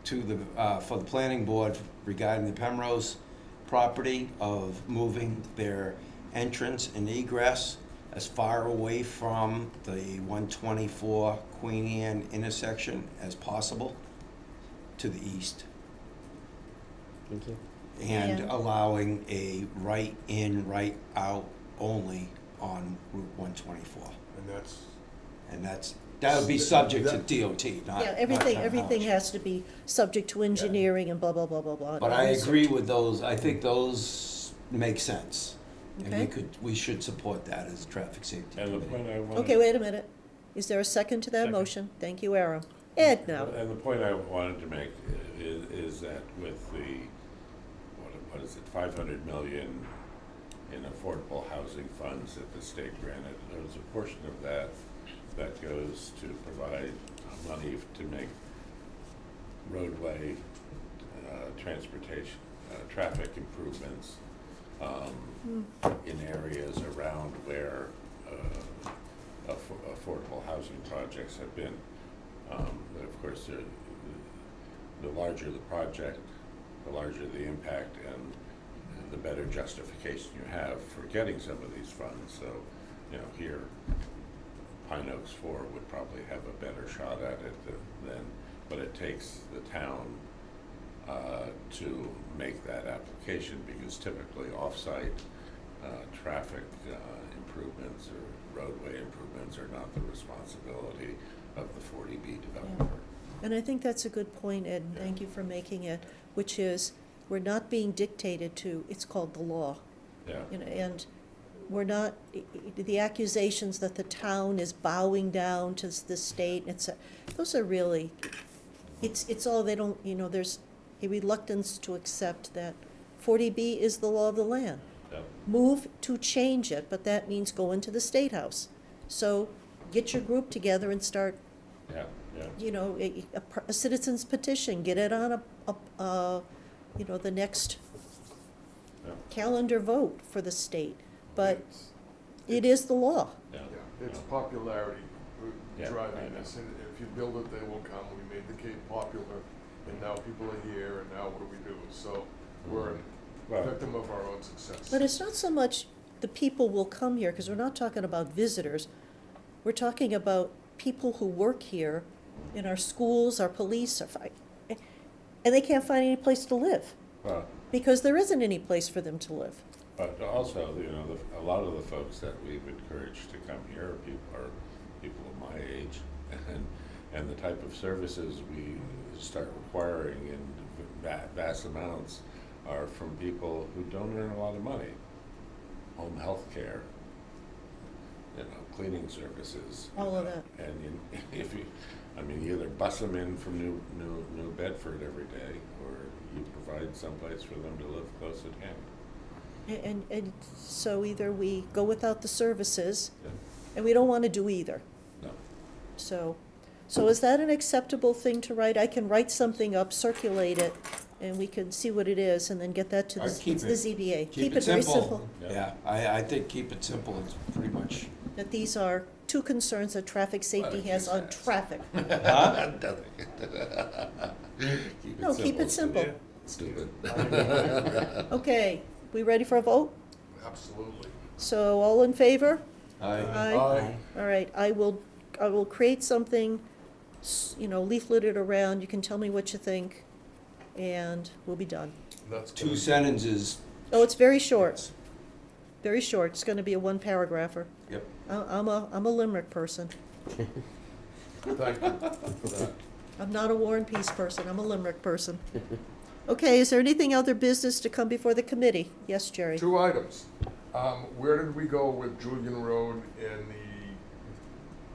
[SPEAKER 4] to for the planning board regarding the Penrose property of moving their entrance and egress as far away from the 124 Queen Anne intersection as possible to the east,
[SPEAKER 10] Thank you.
[SPEAKER 4] and
[SPEAKER 1] And-
[SPEAKER 4] allowing a right in, right out only on Route 124.
[SPEAKER 7] And that's,
[SPEAKER 4] That would be subject to DOT, not.
[SPEAKER 1] yeah,
[SPEAKER 4] not
[SPEAKER 1] everything
[SPEAKER 4] town
[SPEAKER 1] has to be subject to engineering and blah, blah, blah, blah, blah.
[SPEAKER 4] But I agree with those, I think those make sense. And
[SPEAKER 1] Okay.
[SPEAKER 4] we should support that as a traffic safety
[SPEAKER 5] And the
[SPEAKER 4] committee.
[SPEAKER 5] point I wanted.
[SPEAKER 1] Okay, wait a minute. Is there a second to that
[SPEAKER 6] Second.
[SPEAKER 1] motion? Thank you, Aaron. Ed now.
[SPEAKER 5] And the point I wanted to make is that with the, what is it, 500 million in affordable housing funds that the state granted, there's a portion of that goes to provide money to make roadway, transportation, traffic improvements in areas around where affordable housing projects have been. But of course, the larger the project, the larger the impact, and the better justification you have for getting some of these funds. So, here, Pine Oaks 4 would probably have a better shot at it than, but it takes the town to make that application, because typically off-site traffic improvements or roadway improvements are not the responsibility of the 40B developer.
[SPEAKER 1] And I think that's a good point, Ed, and thank you for making it, which is, we're not being dictated to, it's called the law.
[SPEAKER 5] Yeah.
[SPEAKER 1] And we're not, the accusations that the town is bowing down to the state, those are really, it's all, they don't, there's a reluctance to accept that 40B is the law of the land.
[SPEAKER 5] Yeah.
[SPEAKER 1] Move to change it, but that means go into the State House. So get your group together and start,
[SPEAKER 5] Yeah, yeah.
[SPEAKER 1] a citizen's petition, get it on the next
[SPEAKER 5] Yeah.
[SPEAKER 1] calendar vote for the state. But
[SPEAKER 7] it's-
[SPEAKER 1] it is the law.
[SPEAKER 5] Yeah.
[SPEAKER 7] yeah, it's popularity
[SPEAKER 5] Yeah, I
[SPEAKER 7] driving
[SPEAKER 5] know.
[SPEAKER 7] this, and if you build it, they will come. We made the Cape popular, and now people are here, and now what do we do? So we're
[SPEAKER 5] Well-
[SPEAKER 7] a victim of our own success.
[SPEAKER 1] But it's not so much the people will come here, because we're not talking about visitors. We're talking about people who work here in our schools, our police, and they can't find any place to live,
[SPEAKER 5] Well,
[SPEAKER 1] because there isn't any place for them to live.
[SPEAKER 5] but also, a lot of the folks that we've encouraged to come here are people of my age, and the type of services we start requiring in vast amounts are from people who don't earn a lot of money. Home health care, cleaning services.
[SPEAKER 1] All of that.
[SPEAKER 5] And if you either bus them in from New Bedford every day, or you provide someplace for them to live close at hand.
[SPEAKER 1] And so either we go without the services,
[SPEAKER 5] Yeah.
[SPEAKER 1] and we don't want to do either.
[SPEAKER 5] No.
[SPEAKER 1] So is that an acceptable thing to write? I can write something up, circulate it, and we can see what it is, and then get that to the
[SPEAKER 4] I'd keep
[SPEAKER 1] the
[SPEAKER 4] it-
[SPEAKER 1] ZBA.
[SPEAKER 4] Keep it
[SPEAKER 1] very
[SPEAKER 4] simple.
[SPEAKER 5] Yeah.
[SPEAKER 4] Yeah, I think keep it simple, it's pretty much.
[SPEAKER 1] That these are two concerns that traffic safety has on traffic.
[SPEAKER 4] Huh?
[SPEAKER 1] No, keep it simple.
[SPEAKER 6] Yeah.
[SPEAKER 5] Stupid.
[SPEAKER 1] Okay, we ready for a vote?
[SPEAKER 7] Absolutely.
[SPEAKER 1] So all in favor?
[SPEAKER 4] I,
[SPEAKER 7] Aye.
[SPEAKER 1] All right, I will create something, leaflet it around, you can tell me what you think, and we'll be done.
[SPEAKER 7] That's
[SPEAKER 4] two
[SPEAKER 7] good.
[SPEAKER 4] sentences.
[SPEAKER 1] Oh, it's very short, very short, it's gonna be a one-paragrapher.
[SPEAKER 4] Yep.
[SPEAKER 1] I'm a limerick person.
[SPEAKER 7] Thank you for that.
[SPEAKER 1] I'm not a War and Peace person, I'm a limerick person. Okay, is there anything other business to come before the committee? Yes, Jerry?
[SPEAKER 7] 2 items. Where did we go with Julian Road and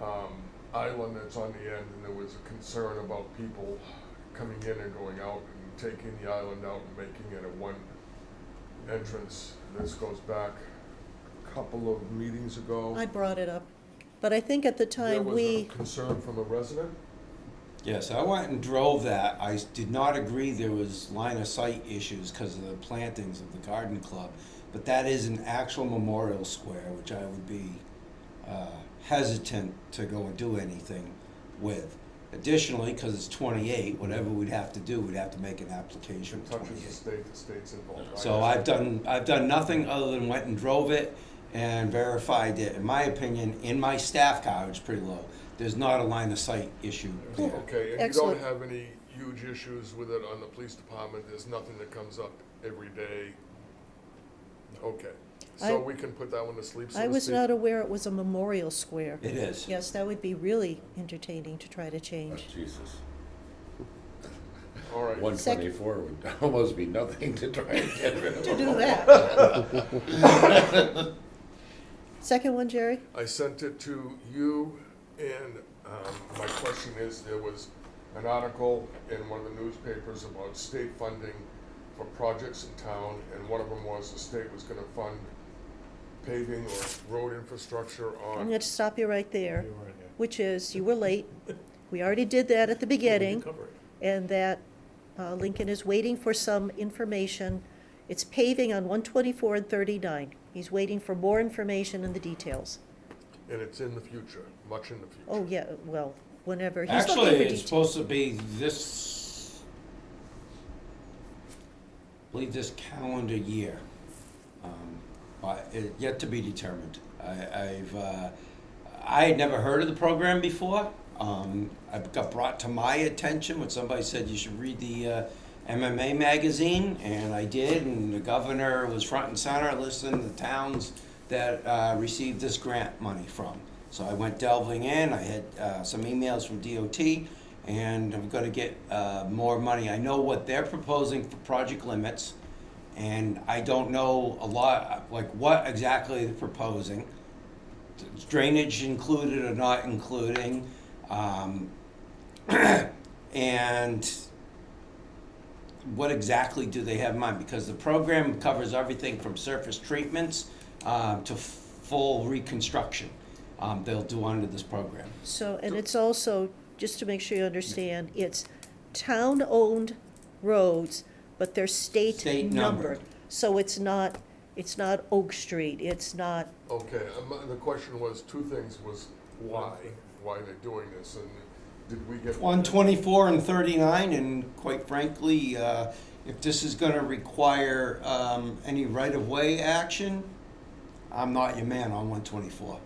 [SPEAKER 7] the island that's on the end? And there was a concern about people coming in and going out and taking the island out and making it a one entrance. This goes back a couple of meetings ago.
[SPEAKER 1] I brought it up, but I think at the
[SPEAKER 7] There
[SPEAKER 1] time
[SPEAKER 7] was a concern from a resident.
[SPEAKER 4] Yes, I went and drove that. I did not agree there was line of sight issues because of the plantings of the garden club. But that is an actual memorial square, which I would be hesitant to go and do anything with. Additionally, because it's 28, whatever we'd have to do, we'd have to make an application for
[SPEAKER 7] Touches
[SPEAKER 4] 28.
[SPEAKER 7] the state, the state's involved.
[SPEAKER 4] So I've done nothing other than went and drove it and verified it. In my opinion, in my staff car, it's pretty low. There's not a line of sight issue there.
[SPEAKER 7] Okay, and
[SPEAKER 1] Excellent.
[SPEAKER 7] you don't have any huge issues with it on the police department? There's nothing that comes up every day? Okay, so
[SPEAKER 1] I-
[SPEAKER 7] we can put that one to sleep, so
[SPEAKER 1] I
[SPEAKER 7] to
[SPEAKER 1] was
[SPEAKER 7] speak?
[SPEAKER 1] not aware it was a memorial square.
[SPEAKER 4] It is.
[SPEAKER 1] Yes, that would be really entertaining to try to
[SPEAKER 5] Oh,
[SPEAKER 1] change.
[SPEAKER 5] Jesus.
[SPEAKER 7] All right.
[SPEAKER 5] 124 would almost be nothing to try and get rid of.
[SPEAKER 1] To do that. Second one, Jerry?
[SPEAKER 7] I sent it to you, and my question is, there was an article in one of the newspapers about state funding for projects in town, and one of them was the state was gonna fund paving or road infrastructure
[SPEAKER 1] I'm
[SPEAKER 7] on,
[SPEAKER 1] going to stop you right there,
[SPEAKER 6] You were, yeah.
[SPEAKER 1] which is, you were late. We already did that at the beginning,
[SPEAKER 6] We did cover it.
[SPEAKER 1] and that Lincoln is waiting for some information. It's paving on 124 and 39. He's waiting for more information and the details.
[SPEAKER 7] and it's in the future, much in the future.
[SPEAKER 1] Oh, yeah, well, whenever. He's
[SPEAKER 4] Actually,
[SPEAKER 1] looking for
[SPEAKER 4] it's
[SPEAKER 1] details.
[SPEAKER 4] supposed to be this, I believe this calendar year, but yet to be determined. I had never heard of the program before. It got brought to my attention when somebody said you should read the MMA magazine, and I did, and the governor was front and center listing the towns that received this grant money from. So I went delving in, I had some emails from DOT, and I'm gonna get more money. I know what they're proposing for project limits, and I don't know a lot, like what exactly they're proposing. Drainage included or not including, and what exactly do they have in mind? Because the program covers everything from surface treatments to full reconstruction they'll do under this program.
[SPEAKER 1] So, and it's also, just to make sure you understand, it's town-owned roads, but they're state
[SPEAKER 4] State
[SPEAKER 1] numbered.
[SPEAKER 4] numbered.
[SPEAKER 1] So it's not Oak Street, it's not,
[SPEAKER 7] Okay, the question was, two things, was why they're doing this, and did we get?
[SPEAKER 4] 124 and 39, and quite frankly, if this is gonna require any right-of-way action, I'm not your man on 124.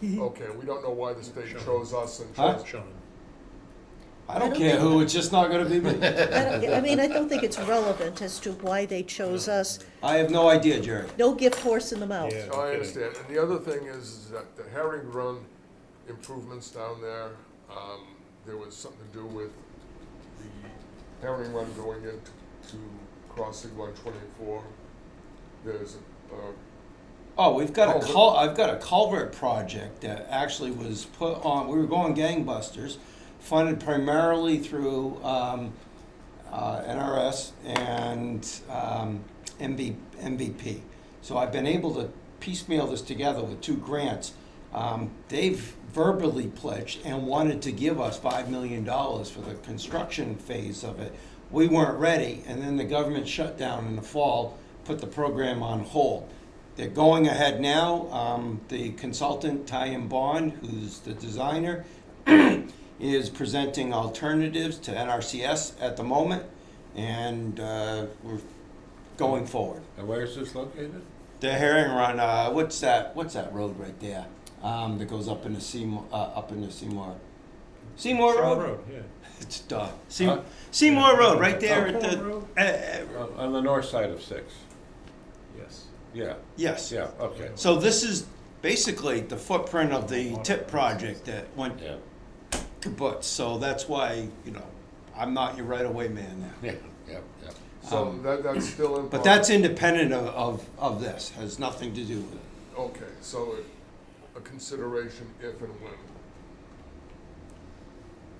[SPEAKER 7] Okay, we don't know why the state
[SPEAKER 6] Sean.
[SPEAKER 7] chose us and
[SPEAKER 4] Huh?
[SPEAKER 7] chose.
[SPEAKER 6] Sean.
[SPEAKER 4] I don't
[SPEAKER 1] don't
[SPEAKER 4] care
[SPEAKER 1] think-
[SPEAKER 4] who, it's just not gonna be me.
[SPEAKER 1] I mean, I don't think it's relevant as to why they chose us.
[SPEAKER 4] I have no idea, Jerry.
[SPEAKER 1] No gift horse in the mouth.
[SPEAKER 6] Yeah.
[SPEAKER 7] I
[SPEAKER 6] Okay.
[SPEAKER 7] understand, and the other thing is that the Herring Run improvements down there, there was something to do with the Herring Run going into crossing 124. There's a,
[SPEAKER 4] Oh, we've got a
[SPEAKER 7] Culvert.
[SPEAKER 4] I've got a culvert project that actually was put on, we were going gangbusters, funded primarily through NRS and MVP. So I've been able to piecemeal this together with 2 grants. They've verbally pledged and wanted to give us $5 million for the construction phase of it. We weren't ready, and then the government shut down in the fall, put the program on hold. They're going ahead now. The consultant, Ty Bond, who's the designer, is presenting alternatives to NRCS at the moment, and we're going forward.
[SPEAKER 5] And where is this located?
[SPEAKER 4] The Herring Run, what's that road right there? That goes up into Seymour, Seymour
[SPEAKER 6] Shaw
[SPEAKER 4] Road?
[SPEAKER 6] yeah.
[SPEAKER 4] It's Seymour Road, right there at
[SPEAKER 6] Alcorn
[SPEAKER 4] the,
[SPEAKER 6] Road?
[SPEAKER 5] On the north side of 6.
[SPEAKER 6] Yes.
[SPEAKER 5] Yeah,
[SPEAKER 4] yes.
[SPEAKER 5] yeah, okay.
[SPEAKER 4] So this is basically the footprint of the TIP project that went
[SPEAKER 5] Yeah,
[SPEAKER 4] kaput. So that's why, I'm not your right-of-way man there.
[SPEAKER 5] yeah, yeah, yeah.
[SPEAKER 7] So that's still in.
[SPEAKER 4] But that's independent of this, has nothing to do with it.
[SPEAKER 7] Okay, so a consideration if and when.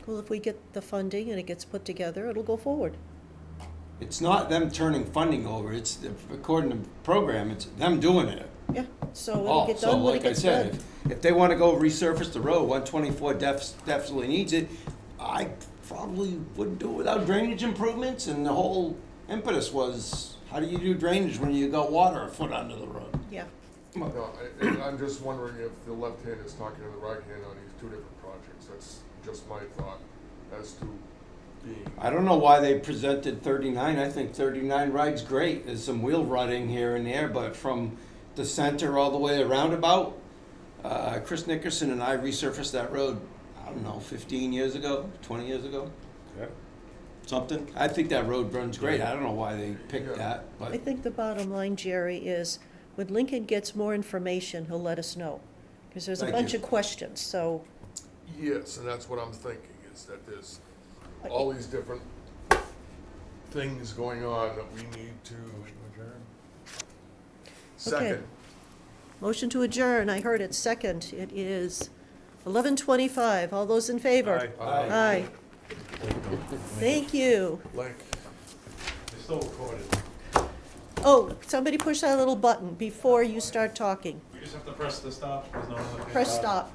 [SPEAKER 1] Well, if we get the funding and it gets put together, it'll go forward.
[SPEAKER 4] It's not them turning funding over, it's, according to the program, it's them doing it.
[SPEAKER 1] Yeah, so it'll
[SPEAKER 4] Oh,
[SPEAKER 1] get
[SPEAKER 4] so
[SPEAKER 1] done when it
[SPEAKER 4] like I
[SPEAKER 1] gets
[SPEAKER 4] said,
[SPEAKER 1] done.
[SPEAKER 4] if they wanna go resurface the road, 124 definitely needs it. I probably wouldn't do it without drainage improvements, and the whole impetus was, how do you do drainage when you got water a foot under the road?
[SPEAKER 1] Yeah,
[SPEAKER 7] No, I'm just wondering if the left hand is talking to the right hand on these two different projects. That's just my thought as to being.
[SPEAKER 4] I don't know why they presented 39, I think 39 rides great, there's some wheel rutting here and there, but from the center all the way around about, Chris Nickerson and I resurfaced that road, I don't know, 15 years ago, 20 years ago,
[SPEAKER 5] Yeah.
[SPEAKER 4] something. I think that road runs great, I don't know why they picked
[SPEAKER 7] Yeah.
[SPEAKER 4] that,
[SPEAKER 1] I
[SPEAKER 4] but
[SPEAKER 1] think the bottom line, Jerry, is when Lincoln gets more information, he'll let us know. Because there's a
[SPEAKER 4] Thank
[SPEAKER 1] bunch
[SPEAKER 4] you.
[SPEAKER 1] of questions, so,
[SPEAKER 7] Yes, and that's what I'm thinking, is that there's all these different things going on that we need to adjourn. Second.
[SPEAKER 1] motion to adjourn, I heard it, second. It is 11:25, all those in favor?
[SPEAKER 6] Aye.
[SPEAKER 1] Aye. Thank you.
[SPEAKER 7] Link.
[SPEAKER 6] It's still recorded.
[SPEAKER 1] Oh, somebody push that little button before you start talking.
[SPEAKER 6] We just have to press the stop. There's no other.
[SPEAKER 1] Press stop.